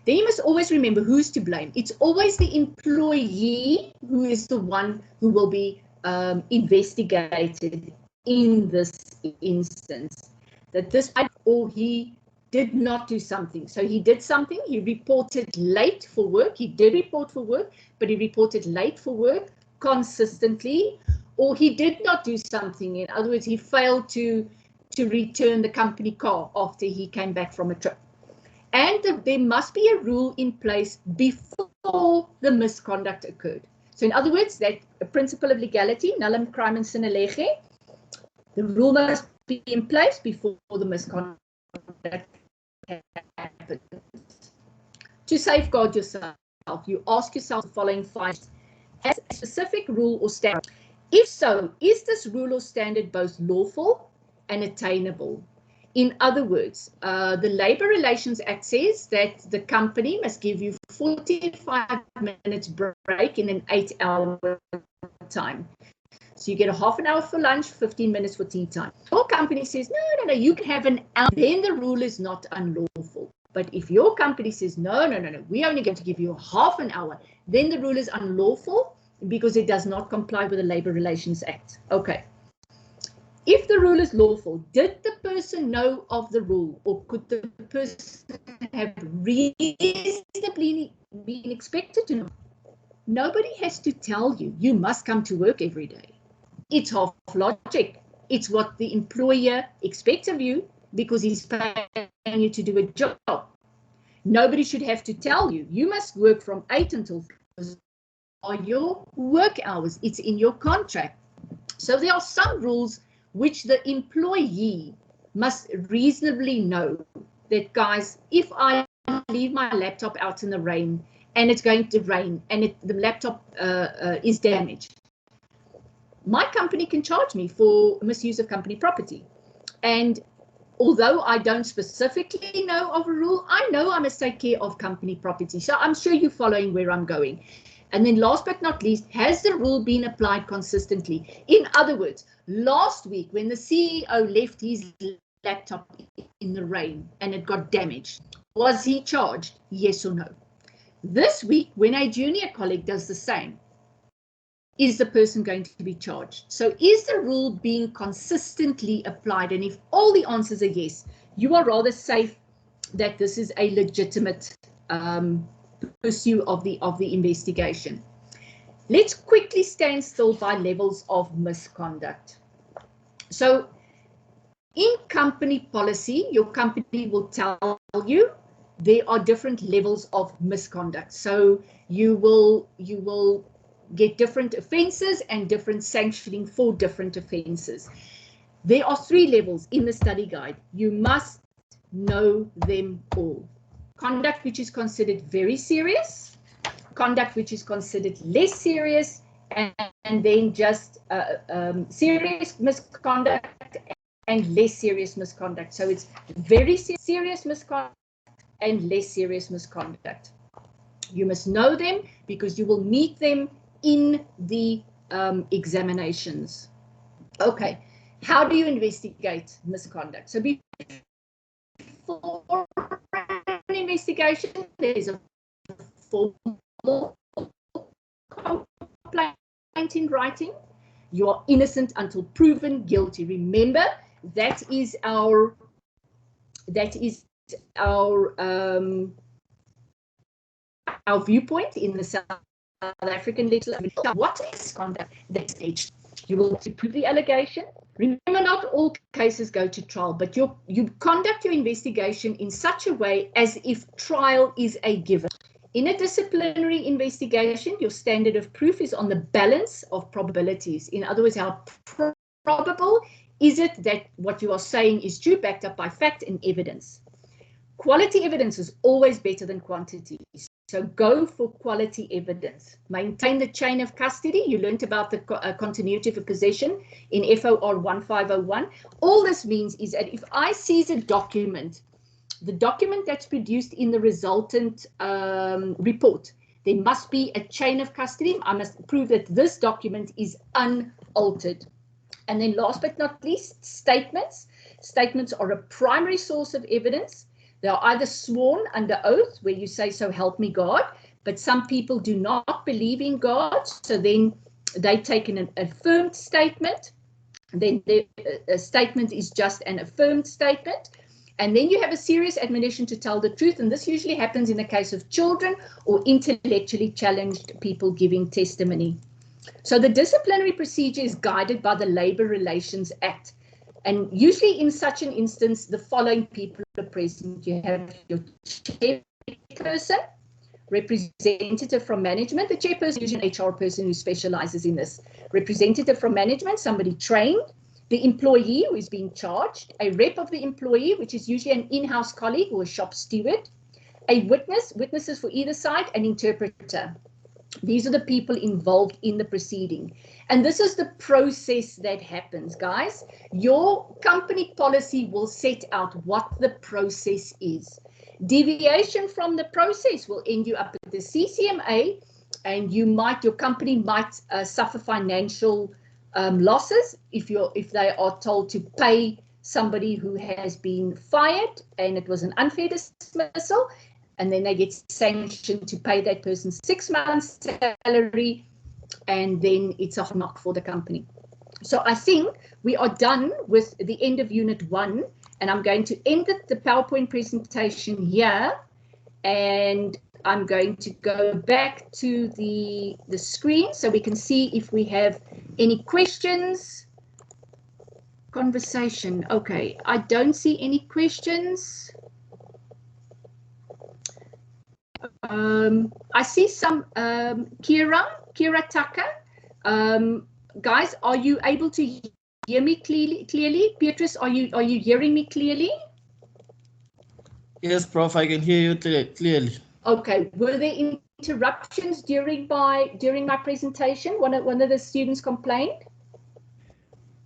Then you must always remember who's to blame. It's always the employee who is the one who will be investigated in this instance. That this or he did not do something. So he did something, he reported late for work, he did report for work, but he reported late for work consistently, or he did not do something. In other words, he failed to return the company car after he came back from a trip. And there must be a rule in place before the misconduct occurred. So in other words, that principle of legality, nullum crimen sine lege, the rule must be in place before the misconduct happens. To safeguard yourself, you ask yourself the following 5. has a specific rule or standard? If so, is this rule or standard both lawful and attainable? In other words, the Labour Relations Act says that the company must give you 45 minutes break in an 8-hour time. So you get a half an hour for lunch, 15 minutes for tea time. Your company says, no, you can have an hour. Then the rule is not unlawful. But if your company says, no, we're only going to give you half an hour, then the rule is unlawful because it does not comply with the Labour Relations Act. Okay. If the rule is lawful, did the person know of the rule, or could the person have reasonably been expected to know? Nobody has to tell you, you must come to work every day. It's half logic. It's what the employer expects of you because he's paying you to do a job. Nobody should have to tell you, you must work from 8 until 4 are your work hours. It's in your contract. So there are some rules which the employee must reasonably know that, guys, if I leave my laptop out in the rain and it's going to rain and the laptop is damaged, my company can charge me for misuse of company property. And although I don't specifically know of a rule, I know I must take care of company property. So I'm sure you're following where I'm going. And then last but not least, has the rule been applied consistently? In other words, last week when the CEO left his laptop in the rain and it got damaged, was he charged? Yes or no? This week, when a junior colleague does the same, is the person going to be charged? So is the rule being consistently applied? And if all the answers are yes, you are rather safe that this is a legitimate pursuit of the investigation. Let's quickly stand still by levels of misconduct. So in company policy, your company will tell you there are different levels of misconduct. So you will get different offences and different sanctioning for different offences. There are 3 levels in the study guide. You must know them all. Conduct which is considered very serious, conduct which is considered less serious, and then just serious misconduct and less serious misconduct. So it's very serious misconduct and less serious misconduct. You must know them because you will meet them in the examinations. Okay, how do you investigate misconduct? So before an investigation, there is a formal complaint in writing. You are innocent until proven guilty. Remember, that is our viewpoint in the South African legislation. What is conduct? That stage, you will prove the allegation. Remember, not all cases go to trial, but you conduct your investigation in such a way as if trial is a given. In a disciplinary investigation, your standard of proof is on the balance of probabilities. In other words, how probable is it that what you are saying is true, backed up by fact and evidence? Quality evidence is always better than quantity. So go for quality evidence. Maintain the chain of custody. You learned about the continuity of possession in FOR1501. All this means is that if I seize a document, the document that's produced in the resultant report, there must be a chain of custody. I must prove that this document is unaltered. And then last but not least, statements. Statements are a primary source of evidence. They are either sworn under oath, where you say, so help me God, but some people do not believe in God, so then they take an affirmed statement. Then the statement is just an affirmed statement. And then you have a serious admonition to tell the truth, and this usually happens in the case of children or intellectually challenged people giving testimony. So the disciplinary procedure is guided by the Labour Relations Act. And usually in such an instance, the following people are present. You have your chairperson, representative from management. The chairperson is usually an HR person who specializes in this. Representative from management, somebody trained. The employee who is being charged. A rep of the employee, which is usually an in-house colleague or a shop steward. A witness, witnesses for either side, an interpreter. These are the people involved in the proceeding. And this is the process that happens, guys. Your company policy will set out what the process is. Deviation from the process will end you up at the CCMA, and your company might suffer financial losses if they are told to pay somebody who has been fired and it was an unfair dismissal, and then they get sanctioned to pay that person 6 months' salary, and then it's a knock for the company. So I think we are done with the end of Unit 1, and I'm going to end the PowerPoint presentation here, and I'm going to go back to the screen so we can see if we have any questions. Conversation. Okay, I don't see any questions. I see some Kira Tucker. Guys, are you able to hear me clearly? Beatrice, are you hearing me clearly? Yes, Prof, I can hear you clearly. Okay, were there interruptions during my presentation? One of the students complained?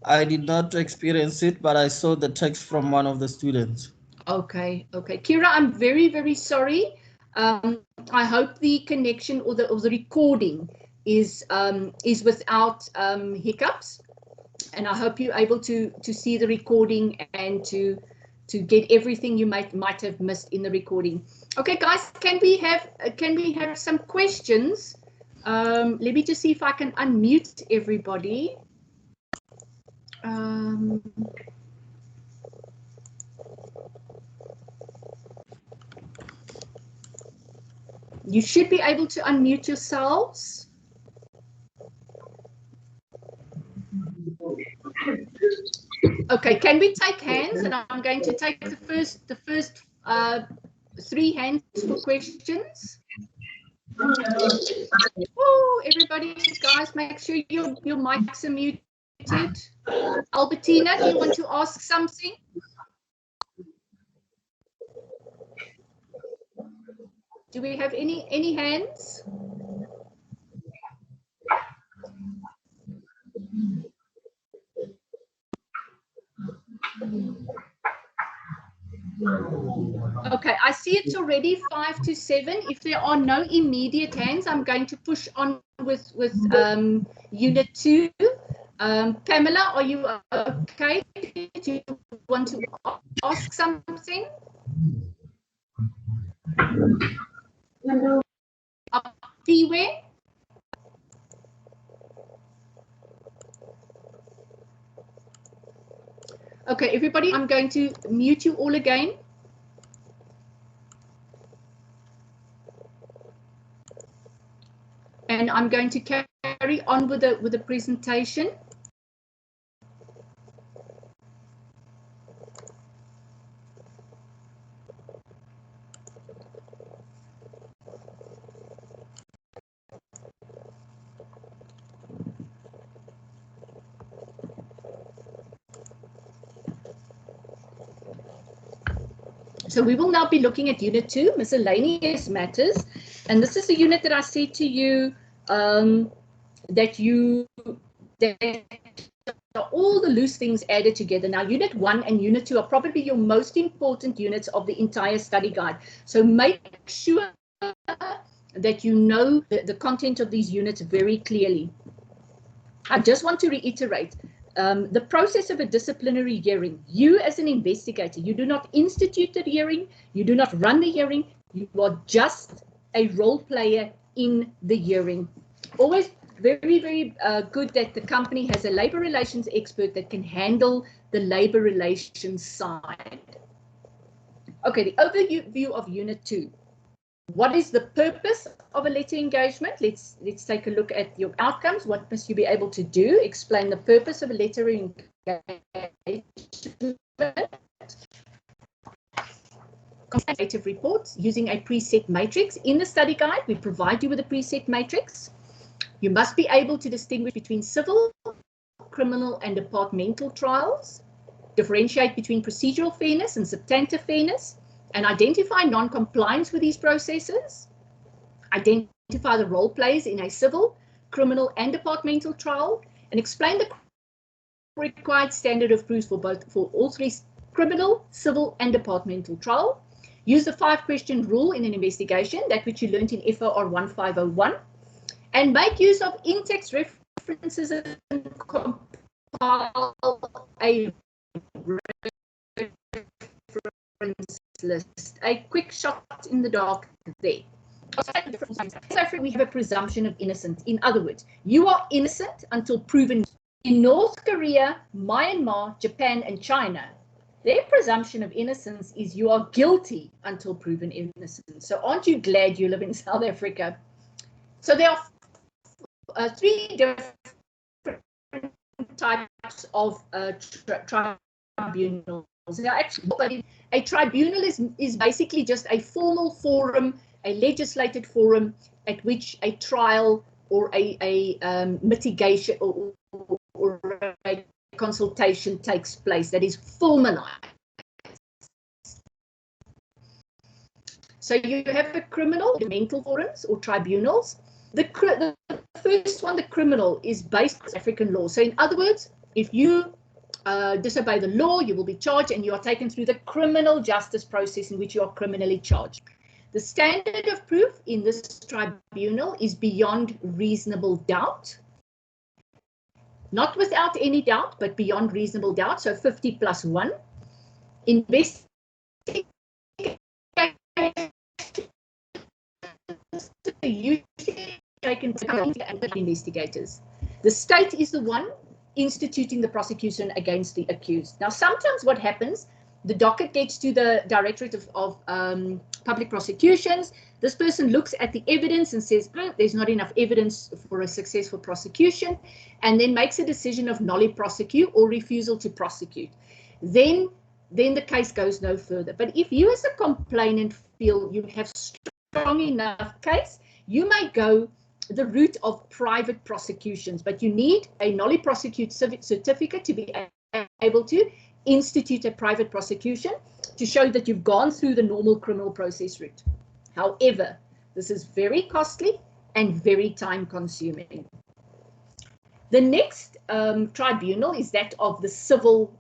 I did not experience it, but I saw the text from one of the students. Okay. Kira, I'm very, very sorry. I hope the connection or the recording is without hiccups, and I hope you're able to see the recording and to get everything you might have missed in the recording. Okay, guys, can we have some questions? Let me just see if I can unmute everybody. You should be able to unmute yourselves. Okay, can we take hands? And I'm going to take the first 3 hands for questions. Oh, everybody, guys, make sure your mics are muted. Albertina, do you want to ask something? Do we have any hands? Okay, I see it's already 5 to 7. If there are no immediate hands, I'm going to push on with Unit 2. Pamela, are you okay? Do you want to ask something? Where? Okay, everybody, I'm going to mute you all again. And I'm going to carry on with the presentation. So we will now be looking at Unit 2, Miscellaneous Matters. And this is the unit that I said to you that all the loose things added together. Now, Unit 1 and Unit 2 are probably your most important units of the entire study guide. So make sure that you know the content of these units very clearly. I just want to reiterate, the process of a disciplinary hearing, you as an investigator, you do not institute the hearing, you do not run the hearing, you are just a role player in the hearing. Always very, very good that the company has a labor relations expert that can handle the labor relations side. Okay, the overview of Unit 2. What is the purpose of a letter engagement? Let's take a look at your outcomes. What must you be able to do? Explain the purpose of a letter engagement. Comparative reports using a preset matrix. In the study guide, we provide you with a preset matrix. You must be able to distinguish between civil, criminal, and departmental trials, differentiate between procedural fairness and substantive fairness, and identify non-compliance with these processes, identify identify the role plays in a civil, criminal, and departmental trial, and explain the required standard of proof for all three criminal, civil, and departmental trial. Use the 5-question rule in an investigation, that which you learned in FOR1501, and make use of in-text references and compile a reference list. A quick shot in the dark there. So we have a presumption of innocence. In other words, you are innocent until proven. In North Korea, Myanmar, Japan, and China, their presumption of innocence is you are guilty until proven innocent. So aren't you glad you live in South Africa? So there are 3 different types of tribunals. Now, actually, a tribunal is basically just a formal forum, a legislated forum at which a trial or a mitigation or a consultation takes place that is formalized. So you have the criminal, the mental forums or tribunals. The first one, the criminal, is based on African law. So in other words, if you disobey the law, you will be charged and you are taken through the criminal justice process in which you are criminally charged. The standard of proof in this tribunal is beyond reasonable doubt. Not without any doubt, but beyond reasonable doubt. So 50 plus 1. Investigation usually taken by investigators. The state is the one instituting the prosecution against the accused. Now, sometimes what happens, the docket gets to the Directorate of Public Prosecutions. This person looks at the evidence and says, there's not enough evidence for a successful prosecution, and then makes a decision of nolli prosecute or refusal to prosecute. Then the case goes no further. But if you as a complainant feel you have strong enough case, you may go the route of private prosecutions, but you need a nolli prosecute certificate to be able to institute a private prosecution to show that you've gone through the normal criminal process route. However, this is very costly and very time consuming. The next tribunal is that of the civil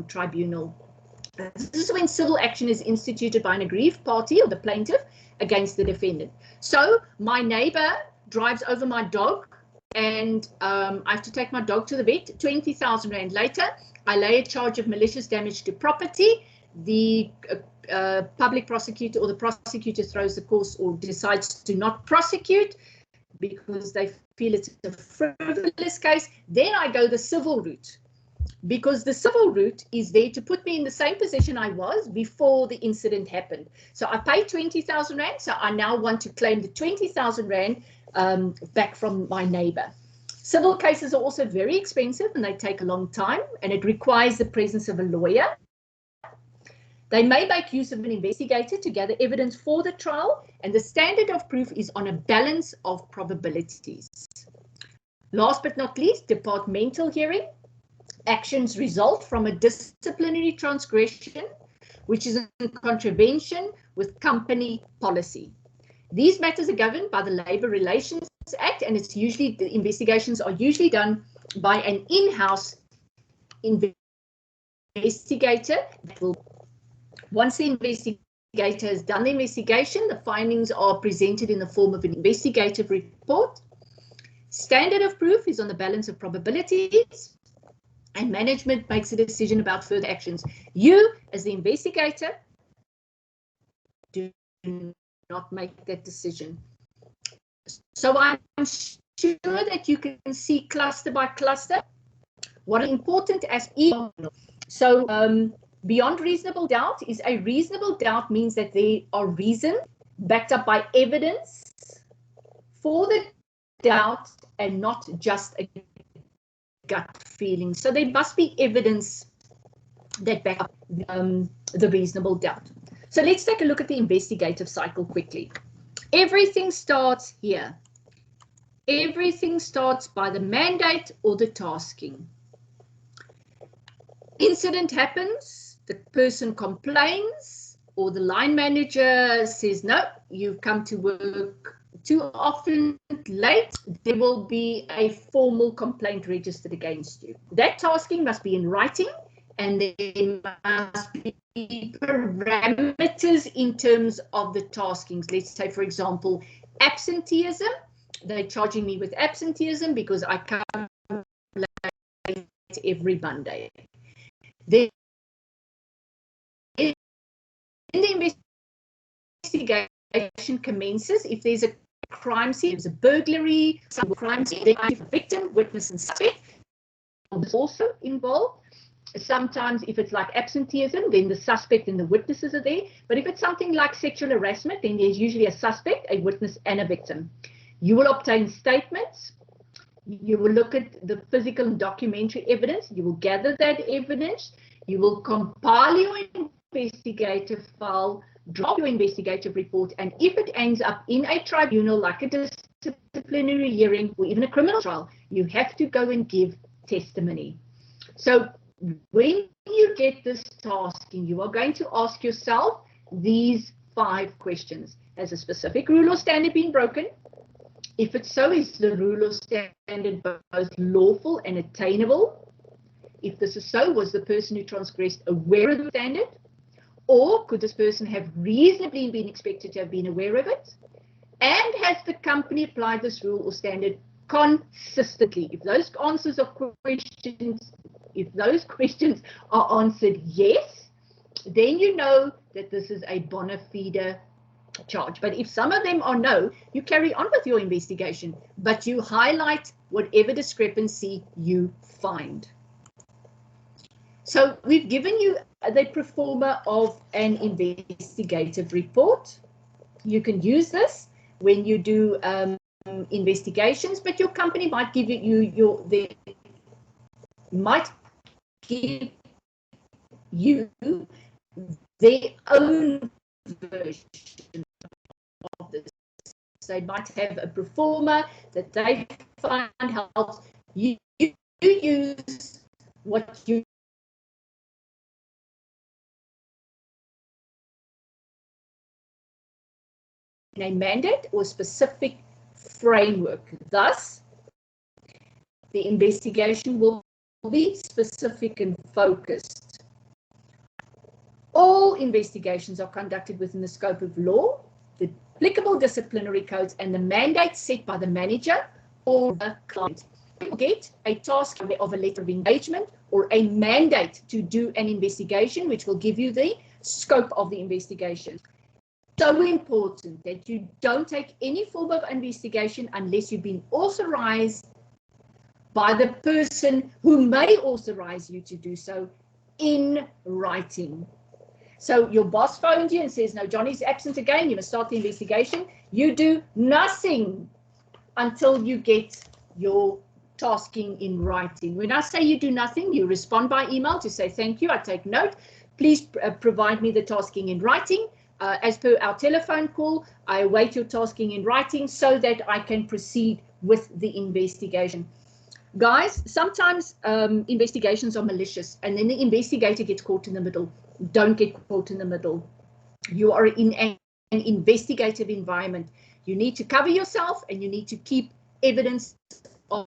tribunal. This is when civil action is instituted by an aggrieved party or the plaintiff against the defendant. So my neighbor drives over my dog and I have to take my dog to the vet. 20,000 Rand later, I lay a charge of malicious damage to property. The public prosecutor or the prosecutor throws the course or decides to not prosecute because they feel it's a frivolous case. Then I go the civil route, because the civil route is there to put me in the same position I was before the incident happened. So I pay 20,000 Rand, so I now want to claim the 20,000 Rand back from my neighbor. Civil cases are also very expensive and they take a long time, and it requires the presence of a lawyer. They may make use of an investigator to gather evidence for the trial, and the standard of proof is on a balance of probabilities. Last but not least, departmental hearing. Actions result from a disciplinary transgression, which is in contravention with company policy. These matters are governed by the Labour Relations Act, and it's usually, the investigations are usually done by an in-house investigator that will, once the investigator has done the investigation, the findings are presented in the form of an investigative report. Standard of proof is on the balance of probabilities, and management makes a decision about further actions. You, as the investigator, do not make that decision. So I'm sure that you can see cluster by cluster what is important as each. So beyond reasonable doubt is a reasonable doubt means that there are reasons backed up by evidence for the doubt and not just a gut feeling. So there must be evidence that back up the reasonable doubt. So let's take a look at the investigative cycle quickly. Everything starts here. Everything starts by the mandate or the tasking. Incident happens, the person complains, or the line manager says, no, you've come to work too often late, there will be a formal complaint registered against you. That tasking must be in writing, and there must be parameters in terms of the taskings. Let's say, for example, absenteeism. They're charging me with absenteeism because I come late every Monday. Then the investigation commences. If there's a crime scene, there's a burglary, some crime scene, the victim, witness, and suspect is also involved. Sometimes if it's like absenteeism, then the suspect and the witnesses are there. But if it's something like sexual harassment, then there's usually a suspect, a witness, and a victim. You will obtain statements. You will look at the physical and documentary evidence. You will gather that evidence. You will compile your investigative file, drop your investigative report, and if it ends up in a tribunal, like a disciplinary hearing or even a criminal trial, you have to go and give testimony. So when you get this tasking, you are going to ask yourself these 5 questions. Has a specific rule or standard been broken? If it's so, is the rule or standard both lawful and attainable? If this is so, was the person who transgressed aware of the standard? Or could this person have reasonably been expected to have been aware of it? And has the company applied this rule or standard consistently? If those answers are questions, if those questions are answered yes, then you know that this is a bona fide charge. But if some of them are no, you carry on with your investigation, but you highlight whatever discrepancy you find. So we've given you the pro forma of an investigative report. You can use this when you do investigations, but your company might give might give you their own version of this. They might have a pro forma that they find helps. You use what you in a mandate or specific framework. Thus, the investigation will be specific and focused. All investigations are conducted within the scope of law, the applicable disciplinary codes, and the mandate set by the manager or the client. You will get a task of a letter of engagement or a mandate to do an investigation, which will give you the scope of the investigation. So important that you don't take any form of investigation unless you've been authorized by the person who may authorize you to do so in writing. So your boss phones you and says, no, Johnny's absent again, you must start the investigation. You do nothing until you get your tasking in writing. When I say you do nothing, you respond by email to say, thank you, I take note. Please provide me the tasking in writing. As per our telephone call, I await your tasking in writing so that I can proceed with the investigation. Guys, sometimes investigations are malicious and then the investigator gets caught in the middle. Don't get caught in the middle. You are in an investigative environment. You need to cover yourself and you need to keep evidence of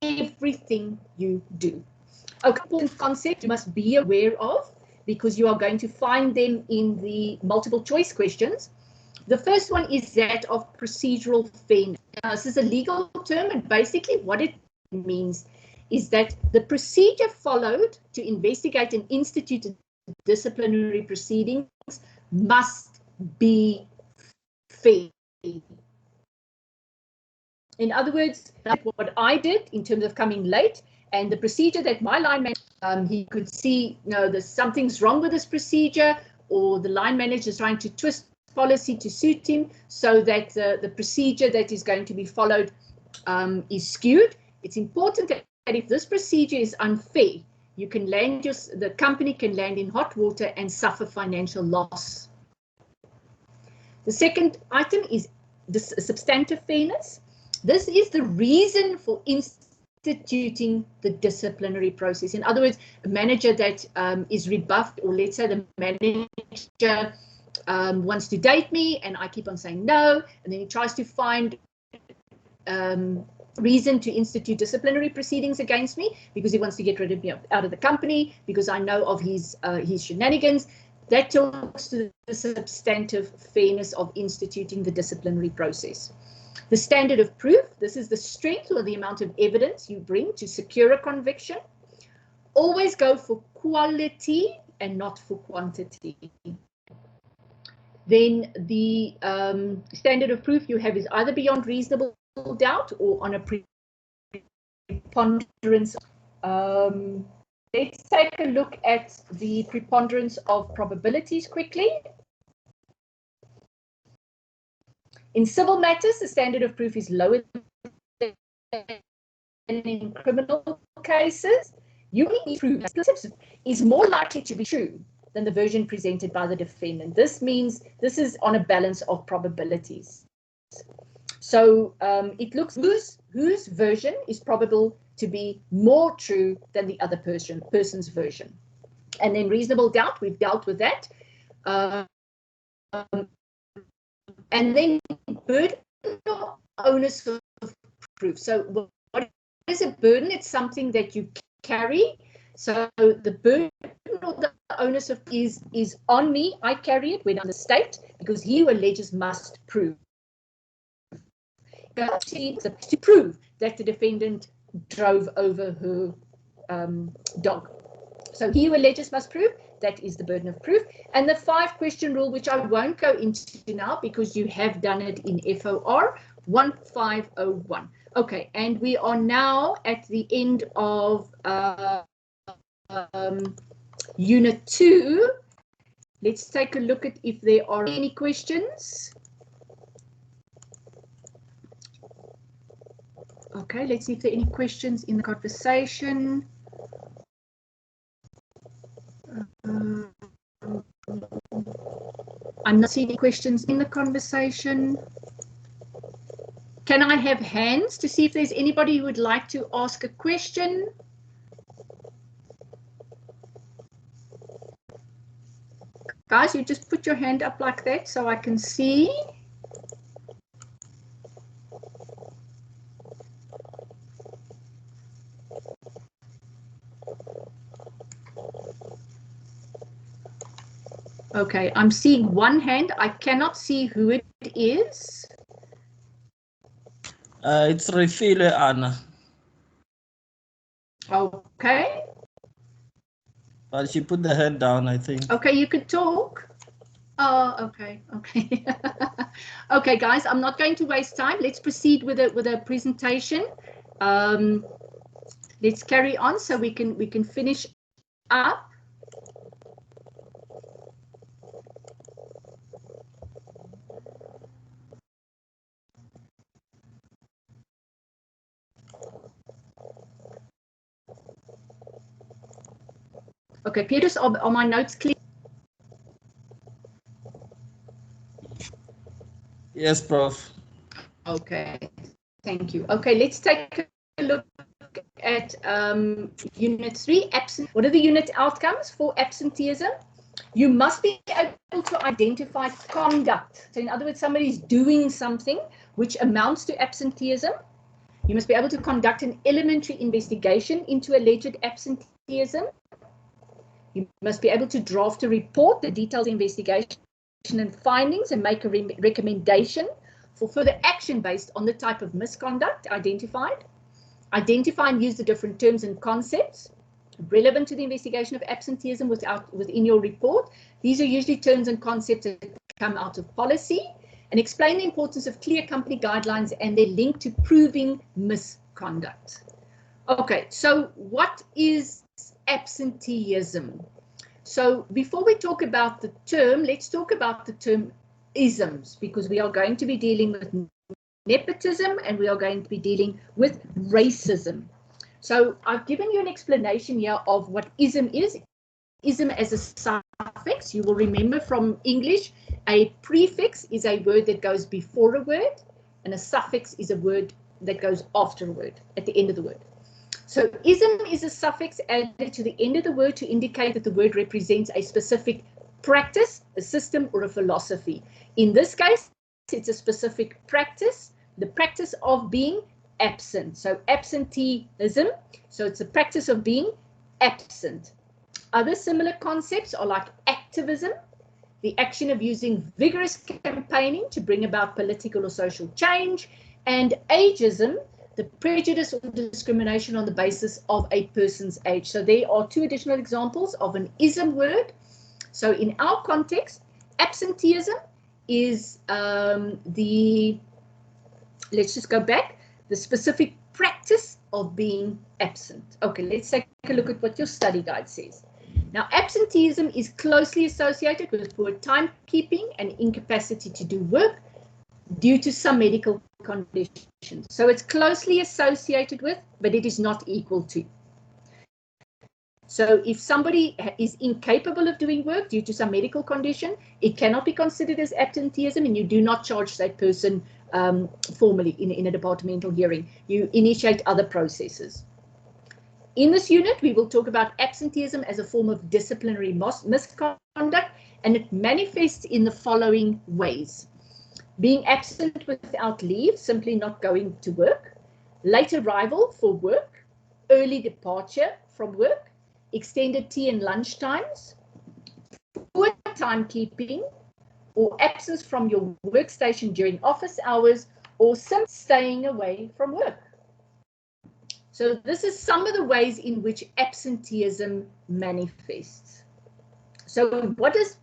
everything you do. A important concept you must be aware of, because you are going to find them in the multiple choice questions. The first one is that of procedural fairness. Now, this is a legal term, and basically what it means is that the procedure followed to investigate and institute disciplinary proceedings must be fair. In other words, that's what I did in terms of coming late, and the procedure that my line manager, he could see, no, there's something's wrong with this procedure, or the line manager is trying to twist policy to suit him so that the procedure that is going to be followed is skewed. It's important that if this procedure is unfair, you can land the company can land in hot water and suffer financial loss. The second item is this substantive fairness. This is the reason for instituting the disciplinary process. In other words, a manager that is rebuffed, or let's say the manager wants to date me, and I keep on saying no, and then he tries to find reason to institute disciplinary proceedings against me because he wants to get rid of me out of the company because I know of his shenanigans. That talks to the substantive fairness of instituting the disciplinary process. The standard of proof, this is the strength or the amount of evidence you bring to secure a conviction. Always go for quality and not for quantity. Then the standard of proof you have is either beyond reasonable doubt or on a preponderance. Let's take a look at the preponderance of probabilities quickly. In civil matters, the standard of proof is lower than in criminal cases. You need to prove is more likely to be true than the version presented by the defendant. This means this is on a balance of probabilities. So it looks whose version is probable to be more true than the other person's version. And then reasonable doubt, we've dealt with that. And then burden or onus of proof. So what is a burden? It's something that you carry. So the burden or the onus of is on me. I carry it when I'm the state because he who alleges must prove. To prove that the defendant drove over her dog. So he who alleges must prove. That is the burden of proof. And the 5-question rule, which I won't go into now because you have done it in FOR 1501. Okay, and we are now at the end of Unit 2. Let's take a look at if there are any questions. Okay, let's see if there are any questions in the conversation. I'm not seeing any questions in the conversation. Can I have hands to see if there's anybody who would like to ask a question? Guys, you just put your hand up like that so I can see. Okay, I'm seeing one hand. I cannot see who it is. It's Refile Anna. Okay. But she put the head down, I think. Okay, you could talk. Oh, okay, okay. Okay, guys, I'm not going to waste time. Let's proceed with a presentation. Let's carry on so we can finish up. Okay, Petrus, are my notes clear? Yes, Prof. Okay, thank you. Okay, let's take a look at Unit 3, absent. What are the unit outcomes for absenteeism? You must be able to identify conduct. So in other words, somebody's doing something which amounts to absenteeism. You must be able to conduct an elementary investigation into alleged absenteeism. You must be able to draft a report, the detailed investigation and findings, and make a recommendation for further action based on the type of misconduct identified. Identify and use the different terms and concepts relevant to the investigation of absenteeism within your report. These are usually terms and concepts that come out of policy, and explain the importance of clear company guidelines and their link to proving misconduct. Okay, so what is absenteeism? So before we talk about the term, let's talk about the term isms, because we are going to be dealing with nepotism and we are going to be dealing with racism. So I've given you an explanation here of what ism is. Ism as a suffix, you will remember from English, a prefix is a word that goes before a word, and a suffix is a word that goes after a word, at the end of the word. So ism is a suffix added to the end of the word to indicate that the word represents a specific practice, a system, or a philosophy. In this case, it's a specific practice, the practice of being absent. So absenteeism, so it's a practice of being absent. Other similar concepts are like activism, the action of using vigorous campaigning to bring about political or social change, and ageism, the prejudice or discrimination on the basis of a person's age. So there are two additional examples of an ism word. So in our context, absenteeism is let's just go back, the specific practice of being absent. Okay, let's take a look at what your study guide says. Now, absenteeism is closely associated with poor timekeeping and incapacity to do work due to some medical conditions. So it's closely associated with, but it is not equal to. So if somebody is incapable of doing work due to some medical condition, it cannot be considered as absenteeism, and you do not charge that person formally in a departmental hearing. You initiate other processes. In this unit, we will talk about absenteeism as a form of disciplinary misconduct, and it manifests in the following ways. Being absent without leave, simply not going to work, late arrival for work, early departure from work, extended tea and lunch times, poor timekeeping, or absence from your workstation during office hours, or simply staying away from work. So this is some of the ways in which absenteeism manifests. So what does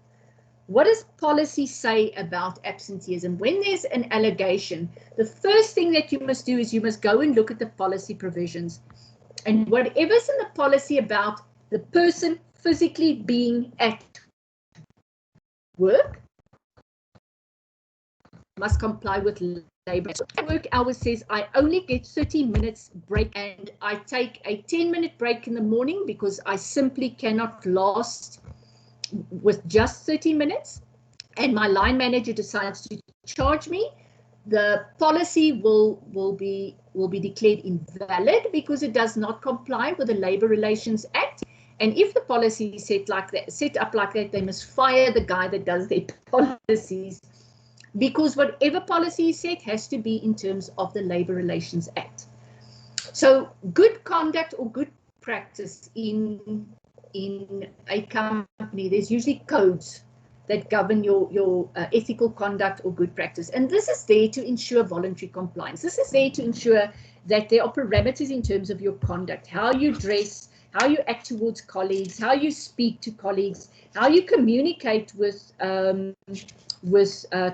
policy say about absenteeism? When there's an allegation, the first thing that you must do is you must go and look at the policy provisions. And whatever's in the policy about the person physically being at work must comply with labor. Work hours says I only get 30 minutes break, and I take a 10-minute break in the morning because I simply cannot last with just 30 minutes, and my line manager decides to charge me. The policy will be declared invalid because it does not comply with the Labour Relations Act. And if the policy is set up like that, they must fire the guy that does their policies, because whatever policy is set has to be in terms of the Labour Relations Act. So good conduct or good practice in a company, there's usually codes that govern your ethical conduct or good practice. And this is there to ensure voluntary compliance. This is there to ensure that there are parameters in terms of your conduct, how you dress, how you act towards colleagues, how you speak to colleagues, how you communicate with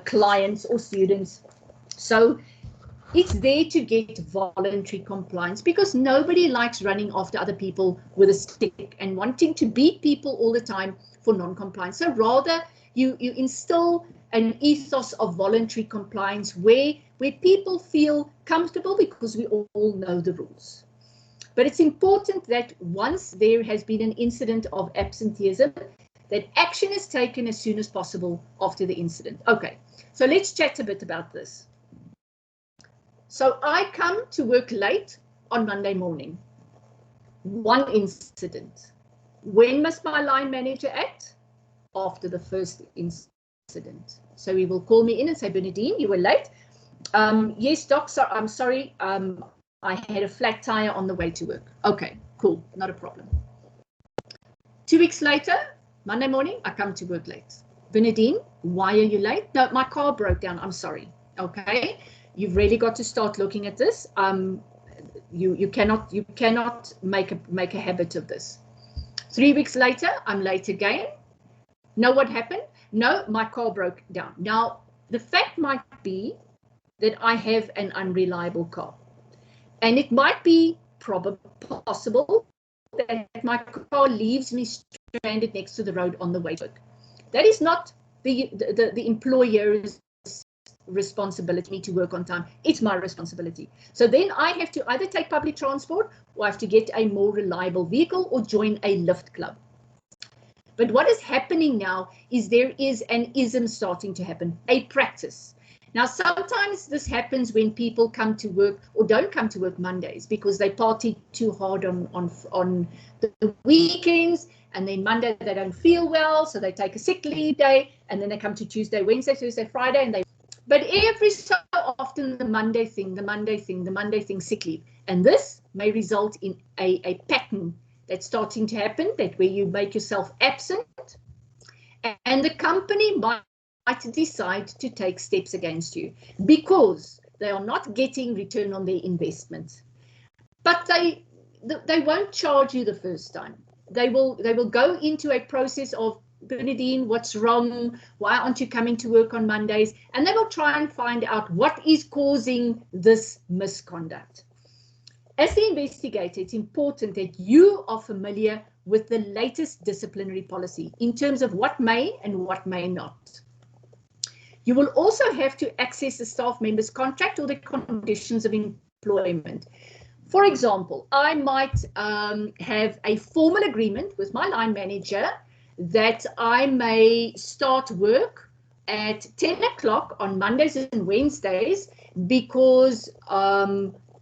clients or students. So it's there to get voluntary compliance, because nobody likes running after other people with a stick and wanting to beat people all the time for non-compliance. So rather you instill an ethos of voluntary compliance where people feel comfortable because we all know the rules. But it's important that once there has been an incident of absenteeism, that action is taken as soon as possible after the incident. Okay, so let's chat a bit about this. So I come to work late on Monday morning. One incident. When must my line manager act? After the first incident. So he will call me in and say, Bernadine, you were late. Yes, doc, so I'm sorry. I had a flat tire on the way to work. Okay, cool, not a problem. 2 weeks later, Monday morning, I come to work late. Bernadine, why are you late? No, my car broke down. I'm sorry. Okay, you've really got to start looking at this. You cannot make a habit of this. 3 weeks later, I'm late again. Know what happened? No, my car broke down. Now, the fact might be that I have an unreliable car. And it might be possible that my car leaves me stranded next to the road on the way to work. That is not the employer's responsibility to work on time. It's my responsibility. So then I have to either take public transport, or I have to get a more reliable vehicle, or join a lift club. But what is happening now is there is an ism starting to happen, a practice. Now, sometimes this happens when people come to work or don't come to work Mondays because they party too hard on the weekends, and then Monday they don't feel well, so they take a sick leave day, and then they come to Tuesday, Wednesday, Thursday, Friday, and but every so often the Monday thing, sick leave. And this may result in a pattern that's starting to happen, that where you make yourself absent, and the company might decide to take steps against you because they are not getting return on their investment. But they won't charge you the first time. They will go into a process of, Bernadine, what's wrong? Why aren't you coming to work on Mondays? And they will try and find out what is causing this misconduct. As the investigator, it's important that you are familiar with the latest disciplinary policy in terms of what may and what may not. You will also have to access the staff member's contract or the conditions of employment. For example, I might have a formal agreement with my line manager that I may start work at 10 o'clock on Mondays and Wednesdays because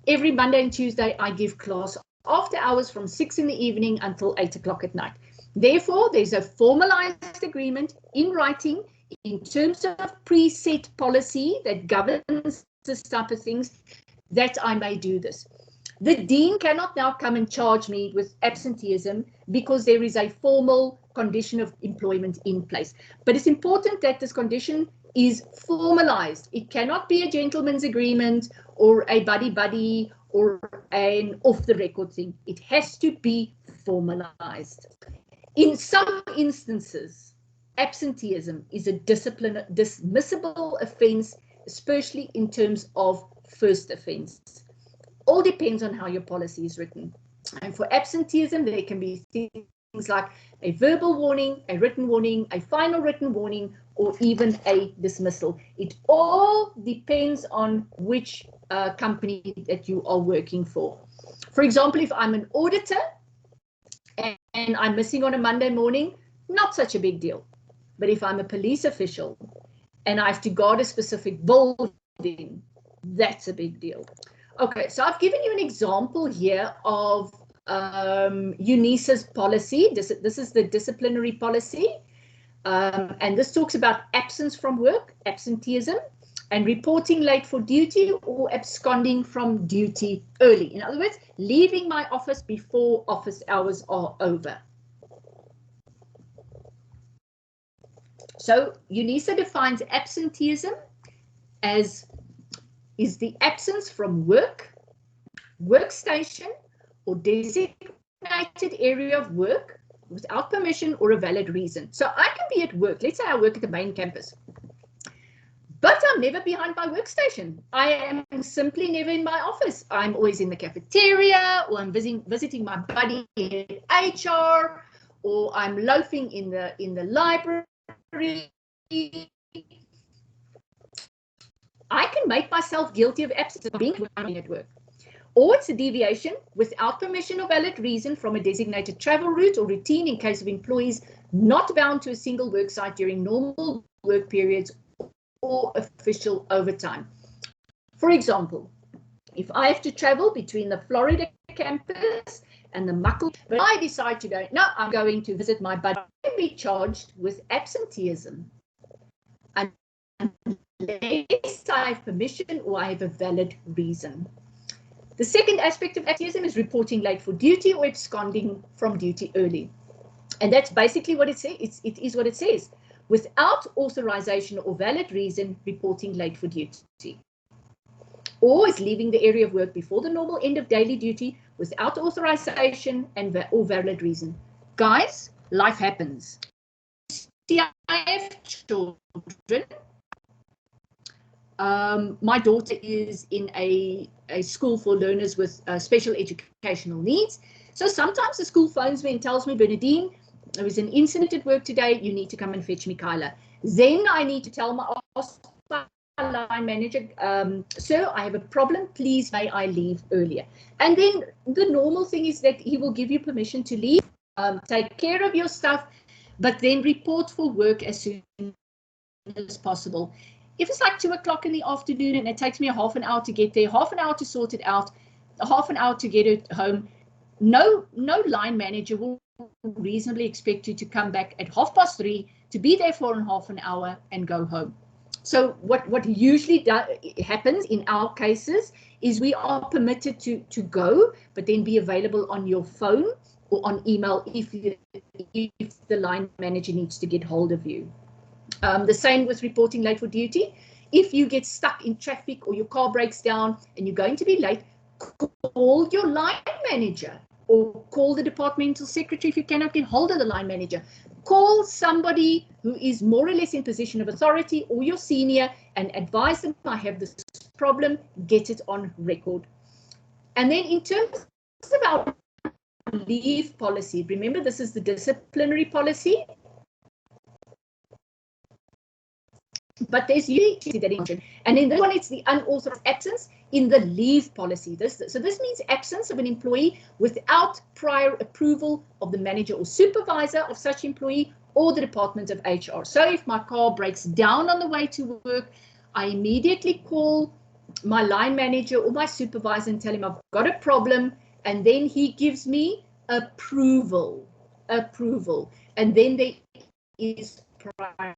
every Monday and Tuesday I give class after hours from 6 in the evening until 8 o'clock at night. Therefore, there's a formalized agreement in writing in terms of preset policy that governs this type of things that I may do this. The dean cannot now come and charge me with absenteeism because there is a formal condition of employment in place. But it's important that this condition is formalized. It cannot be a gentleman's agreement or a buddy-buddy or an off-the-record thing. It has to be formalized. In some instances, absenteeism is a dismissible offence, especially in terms of first offence. All depends on how your policy is written. And for absenteeism, there can be things like a verbal warning, a written warning, a final written warning, or even a dismissal. It all depends on which company that you are working for. For example, if I'm an auditor and I'm missing on a Monday morning, not such a big deal. But if I'm a police official and I have to guard a specific building, that's a big deal. Okay, so I've given you an example here of UNISA's policy. This is the disciplinary policy. And this talks about absence from work, absenteeism, and reporting late for duty or absconding from duty early. In other words, leaving my office before office hours are over. So UNISA defines absenteeism as is the absence from work, workstation, or designated area of work without permission or a valid reason. So I can be at work. Let's say I work at the main campus, but I'm never behind my workstation. I am simply never in my office. I'm always in the cafeteria, or I'm visiting my buddy at HR, or I'm loafing in the library. I can make myself guilty of absence of being at work. Or it's a deviation without permission or valid reason from a designated travel route or routine in case of employees not bound to a single work site during normal work periods or official overtime. For example, if I have to travel between the Florida campus and the Muckle, but I decide to go, no, I'm going to visit my buddy, I can be charged with absenteeism unless I have permission or I have a valid reason. The second aspect of absenteeism is reporting late for duty or absconding from duty early. And that's basically what it says. It is what it says. Without authorization or valid reason, reporting late for duty. Or is leaving the area of work before the normal end of daily duty without authorization or valid reason. Guys, life happens. See, I have children. My daughter is in a school for learners with special educational needs. So sometimes the school phones me and tells me, Bernadine, there was an incident at work today. You need to come and fetch Michaela. Then I need to tell my line manager, sir, I have a problem. Please, may I leave earlier? And then the normal thing is that he will give you permission to leave, take care of your stuff, but then report for work as soon as possible. If it's like 2 o'clock in the afternoon and it takes me a half an hour to get there, half an hour to sort it out, a half an hour to get it home, no line manager will reasonably expect you to come back at 3:30 to be there for half an hour and go home. So what usually happens in our cases is we are permitted to go, but then be available on your phone or on email if the line manager needs to get hold of you. The same with reporting late for duty. If you get stuck in traffic or your car breaks down and you're going to be late, call your line manager or call the departmental secretary if you cannot get hold of the line manager. Call somebody who is more or less in position of authority or your senior and advise them, I have this problem, get it on record. And then in terms of our leave policy, remember this is the disciplinary policy, but there's usually that mention. And in this one, it's the unauthorized absence in the leave policy. So this means absence of an employee without prior approval of the manager or supervisor of such employee or the Department of HR. So if my car breaks down on the way to work, I immediately call my line manager or my supervisor and tell him I've got a problem, and then he gives me approval. And then there is prior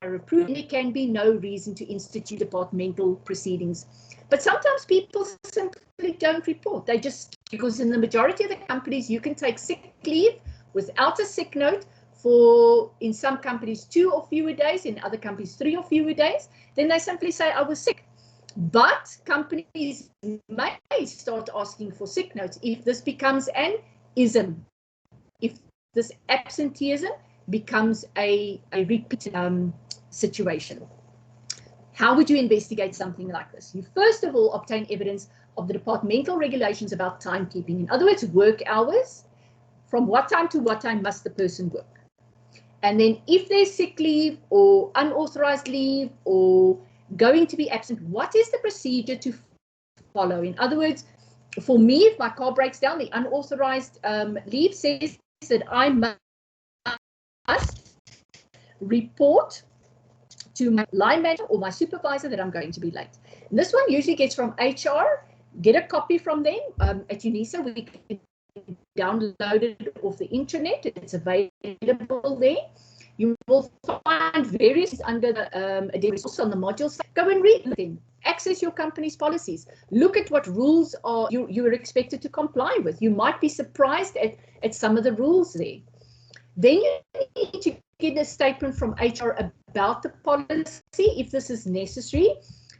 approval. There can be no reason to institute departmental proceedings. But sometimes people simply don't report. They just, because in the majority of the companies, you can take sick leave without a sick note for, in some companies, 2 or fewer days, in other companies, 3 or fewer days. Then they simply say, I was sick. But companies may start asking for sick notes if this becomes an ism, if this absenteeism becomes a repeat situation. How would you investigate something like this? You first of all obtain evidence of the departmental regulations about timekeeping. In other words, work hours. From what time to what time must the person work? And then if there's sick leave or unauthorized leave or going to be absent, what is the procedure to follow? In other words, for me, if my car breaks down, the unauthorized leave says that I must report to my line manager or my supervisor that I'm going to be late. And this one usually gets from HR, get a copy from them. At UNISA, we can download it off the internet. It's available there. You will find various under the resource on the module site. Go and read them. Access your company's policies. Look at what rules are you are expected to comply with. You might be surprised at some of the rules there. Then you need to get a statement from HR about the policy if this is necessary.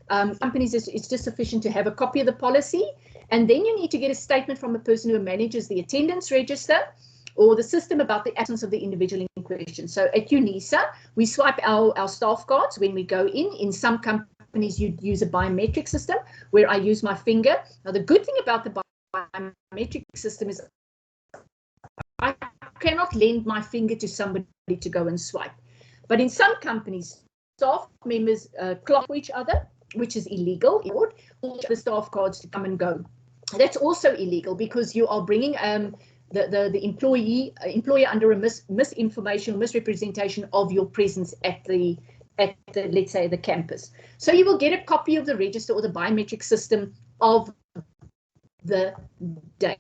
Companies, it's just sufficient to have a copy of the policy. And then you need to get a statement from the person who manages the attendance register or the system about the absence of the individual in question. So at UNISA, we swipe our staff cards when we go in. In some companies, you use a biometric system where I use my finger. Now, the good thing about the biometric system is I cannot lend my finger to somebody to go and swipe. But in some companies, staff members clock each other, which is illegal, or the staff cards to come and go. That's also illegal because you are bringing the employer under a misinformation, misrepresentation of your presence at the let's say the campus. So you will get a copy of the register or the biometric system of the day.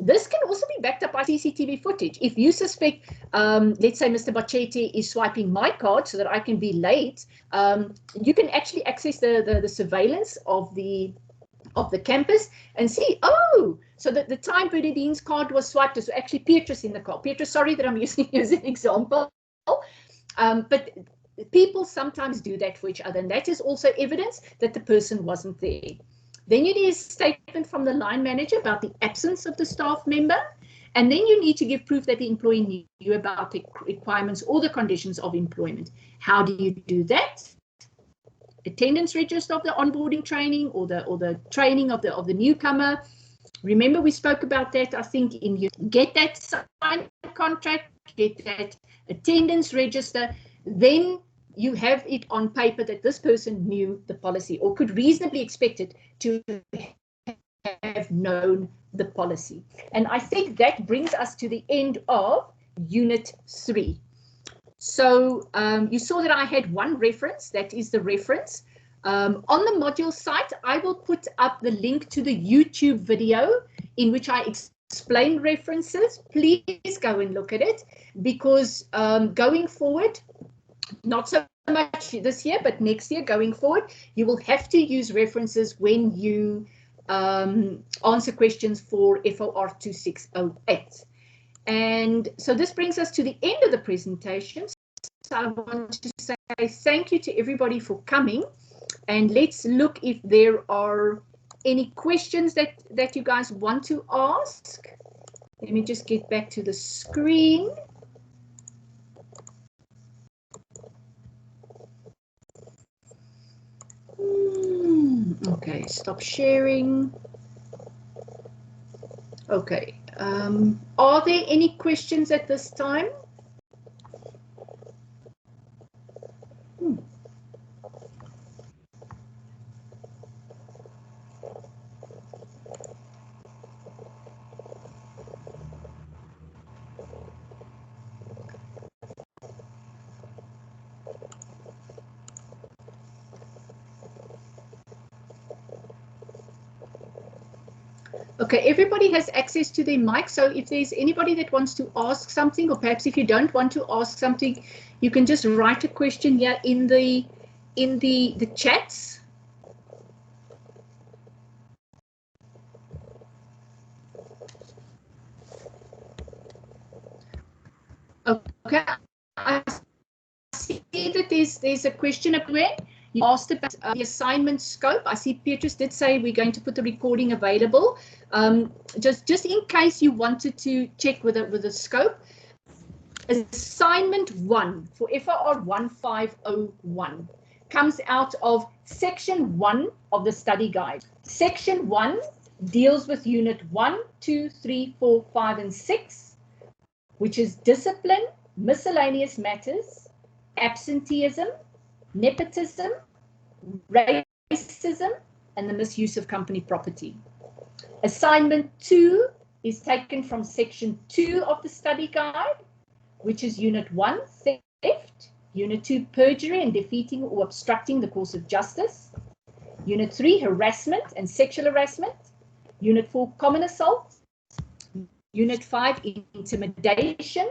This can also be backed up by CCTV footage. If you suspect, let's say Mr. Bachete is swiping my card so that I can be late, you can actually access the surveillance of the campus and see, oh, so that the time Bernadine's card was swiped is actually Petrus in the car. Petrus, sorry that I'm using you as an example. But people sometimes do that for each other, and that is also evidence that the person wasn't there. Then you need a statement from the line manager about the absence of the staff member. And then you need to give proof that the employee knew about the requirements or the conditions of employment. How do you do that? Attendance register of the onboarding training or the training of the newcomer. Remember, we spoke about that, I think, in you get that signed contract, get that attendance register, then you have it on paper that this person knew the policy or could reasonably expect it to have known the policy. And I think that brings us to the end of Unit 3. So you saw that I had one reference, that is the reference. On the module site, I will put up the link to the YouTube video in which I explain references, please go and look at it, because going forward, not so much this year, but next year going forward, you will have to use references when you answer questions for FOR 2608. And so this brings us to the end of the presentation. So I want to say thank you to everybody for coming, and let's look if there are any questions that you guys want to ask. Let me just get back to the screen. Okay, stop sharing. Okay, are there any questions at this time? Okay, everybody has access to their mic, so if there's anybody that wants to ask something, or perhaps if you don't want to ask something, you can just write a question here in the chats. Okay, I see that there's a question up there. You asked about the assignment scope. I see Petrus did say we're going to put the recording available. Just in case you wanted to check with the scope. Assignment 1 for FOR 1501 comes out of section 1 of the study guide. Section 1 deals with unit 1, 2, 3, 4, 5, and 6, which is discipline, miscellaneous matters, absenteeism, nepotism, racism, and the misuse of company property. Assignment 2 is taken from section 2 of the study guide, which is unit 1, theft, unit 2, perjury and defeating or obstructing the course of justice, unit 3, harassment and sexual harassment, unit 4, common assault, unit 5, intimidation,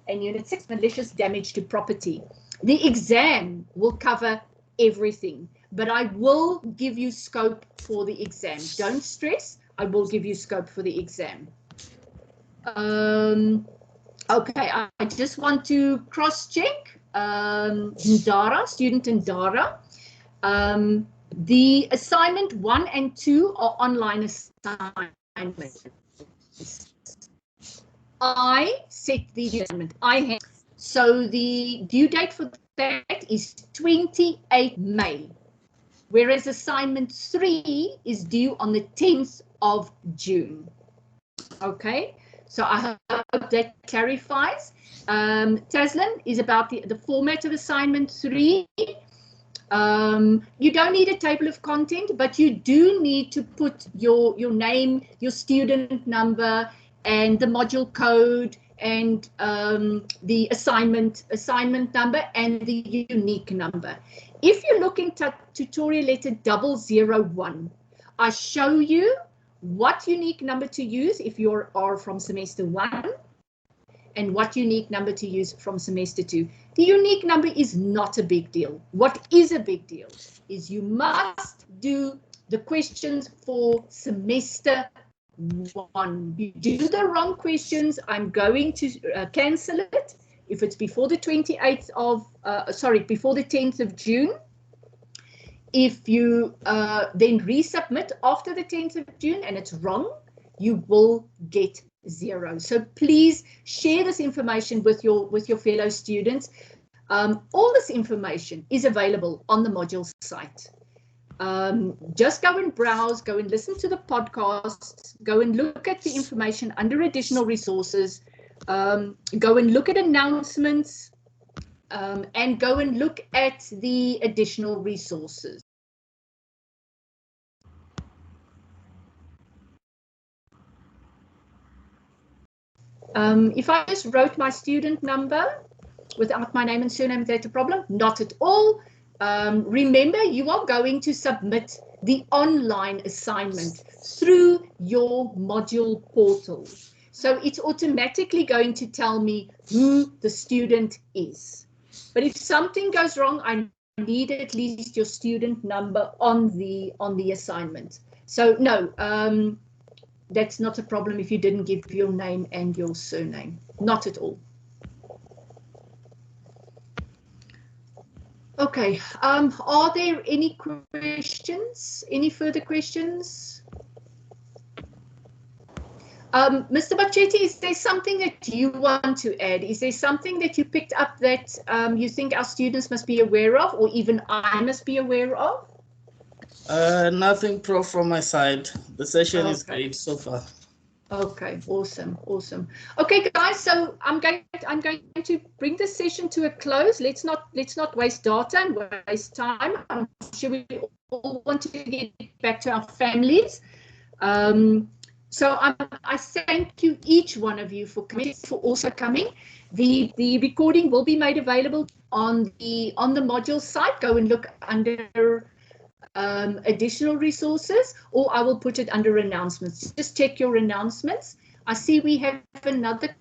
and unit 6, malicious damage to property. The exam will cover everything, but I will give you scope for the exam. Don't stress, I will give you scope for the exam. Okay, I just want to cross-check Ndara, student Ndara. The assignment 1 and 2 are online assignments. I set the assignment. So the due date for that is 28 May, whereas assignment 3 is due on the 10th of June. Okay, so I hope that clarifies. Taslim is about the format of assignment 3. You don't need a table of content, but you do need to put your name, your student number, and the module code, and the assignment number, and the unique number. If you look in tutorial letter 001, I show you what unique number to use if you are from semester 1, and what unique number to use from semester 2. The unique number is not a big deal. What is a big deal is you must do the questions for semester 1. You do the wrong questions, I'm going to cancel it. If it's before the 28th of, before the 10th of June, if you then resubmit after the 10th of June and it's wrong, you will get 0. So please share this information with your fellow students. All this information is available on the module site. Just go and browse, go and listen to the podcasts, go and look at the information under additional resources, go and look at announcements, and go and look at the additional resources. If I just wrote my student number without my name and surname, is that a problem? Not at all. Remember, you are going to submit the online assignment through your module portal. So it's automatically going to tell me who the student is. But if something goes wrong, I need at least your student number on the assignment. So no, that's not a problem if you didn't give your name and your surname. Not at all. Okay, are there any questions? Any further questions? Mr. Bacchetti, is there something that you want to add? Is there something that you picked up that you think our students must be aware of, or even I must be aware of? Nothing, Prof, from my side. The session is great so far. Okay, awesome, awesome. Okay, guys, so I'm going to bring this session to a close. Let's not waste data and waste time. I'm sure we all want to get back to our families. So I thank you, each one of you, for coming, for also coming. The recording will be made available on the module site. Go and look under additional resources, or I will put it under announcements. Just check your announcements. I see we have another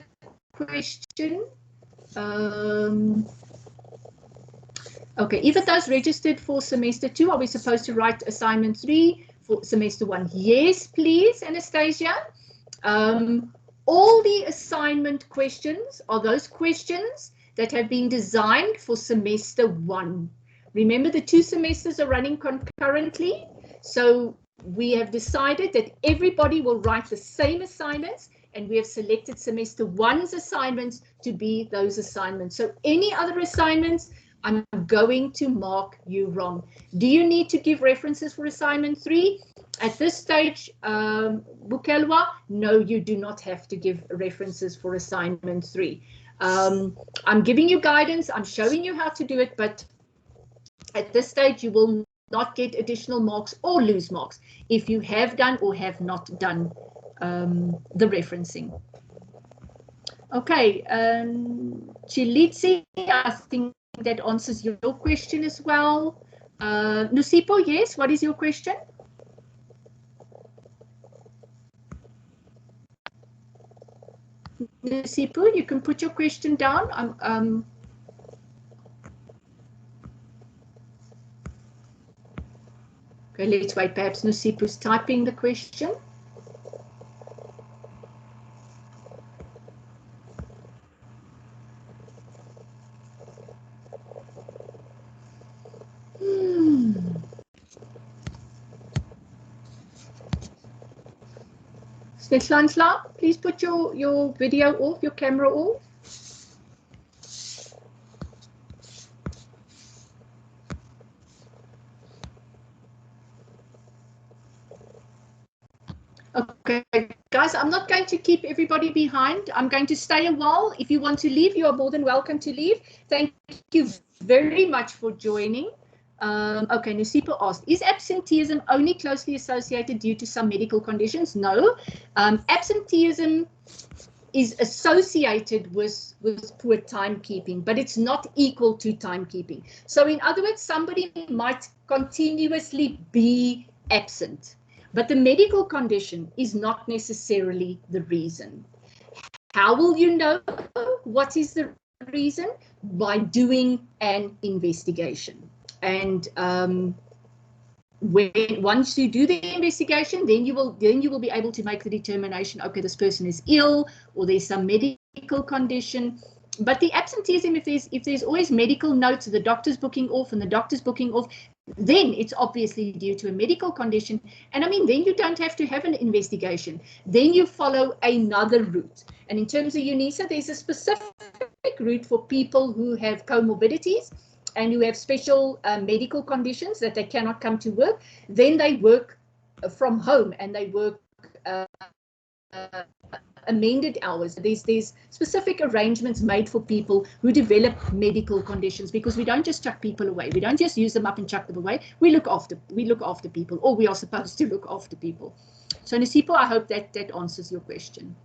question. Okay, even those registered for semester 2, are we supposed to write assignment 3 for semester 1? Yes, please, Anastasia. All the assignment questions are those questions that have been designed for semester 1. Remember, the 2 semesters are running concurrently, so we have decided that everybody will write the same assignments, and we have selected semester 1's assignments to be those assignments. So any other assignments, I'm going to mark you wrong. Do you need to give references for assignment 3? At this stage, Bukelwa, no, you do not have to give references for assignment 3. I'm giving you guidance, I'm showing you how to do it, but at this stage, you will not get additional marks or lose marks if you have done or have not done the referencing. Okay, Chilitsi, I think that answers your question as well. Nusipo, yes, what is your question? Nusipo, you can put your question down. Okay, let's wait. Perhaps Nusipo's typing the question. Snehlansla, please put your video off, your camera off. Okay, guys, I'm not going to keep everybody behind. I'm going to stay a while. If you want to leave, you are more than welcome to leave. Thank you very much for joining. Okay, Nusipo asked, is absenteeism only closely associated due to some medical conditions? No, absenteeism is associated with poor timekeeping, but it's not equal to timekeeping. So in other words, somebody might continuously be absent, but the medical condition is not necessarily the reason. How will you know what is the reason? By doing an investigation. And once you do the investigation, then you will be able to make the determination, okay, this person is ill or there's some medical condition. But the absenteeism, if there's always medical notes, the doctor's booking off and the doctor's booking off, then it's obviously due to a medical condition. And I mean, then you don't have to have an investigation. Then you follow another route. And in terms of UNISA, there's a specific route for people who have comorbidities and who have special medical conditions that they cannot come to work. Then they work from home and they work amended hours. There's specific arrangements made for people who develop medical conditions, because we don't just chuck people away. We don't just use them up and chuck them away. We look after people, or we are supposed to look after people. So Nusipo, I hope that answers your question.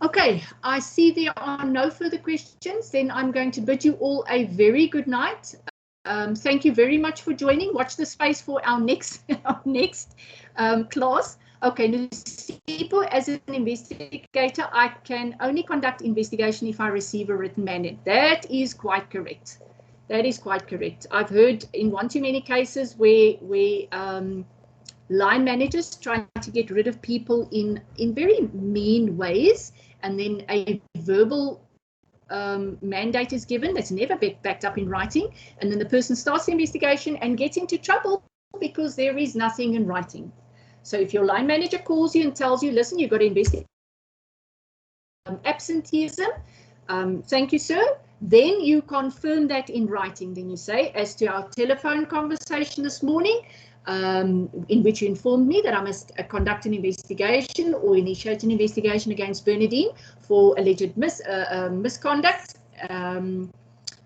Okay, I see there are no further questions. Then I'm going to bid you all a very good night. thank you very much for joining. Watch the space for our next class. Okay, Nosipo, as an investigator, I can only conduct investigation if I receive a written mandate. That is quite correct. That is quite correct. I've heard in one too many cases where line managers try to get rid of people in very mean ways, and then a verbal mandate is given that's never backed up in writing, and then the person starts the investigation and gets into trouble because there is nothing in writing. So if your line manager calls you and tells you, listen, you've got to investigate absenteeism, thank you, sir, then you confirm that in writing. Then you say, as to our telephone conversation this morning, in which you informed me that I must conduct an investigation or initiate an investigation against Bernadine for alleged misconduct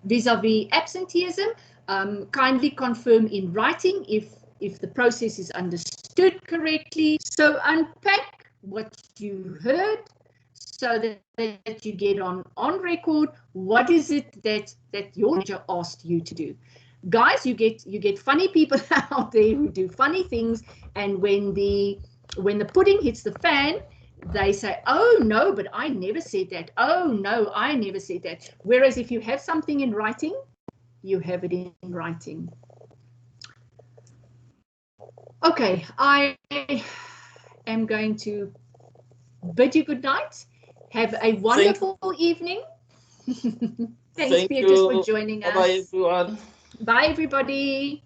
vis-a-vis absenteeism. Kindly confirm in writing if the process is understood correctly. So unpack what you heard so that you get on record what is it that your manager asked you to do. Guys, you get funny people out there who do funny things, and when the pudding hits the fan, they say, oh no, but I never said that. Oh no, I never said that. Whereas if you have something in writing, you have it in writing. Okay, I am going to bid you good night. Have a wonderful evening. Thanks, Beatrice, for joining us. Bye, everyone. Bye, everybody.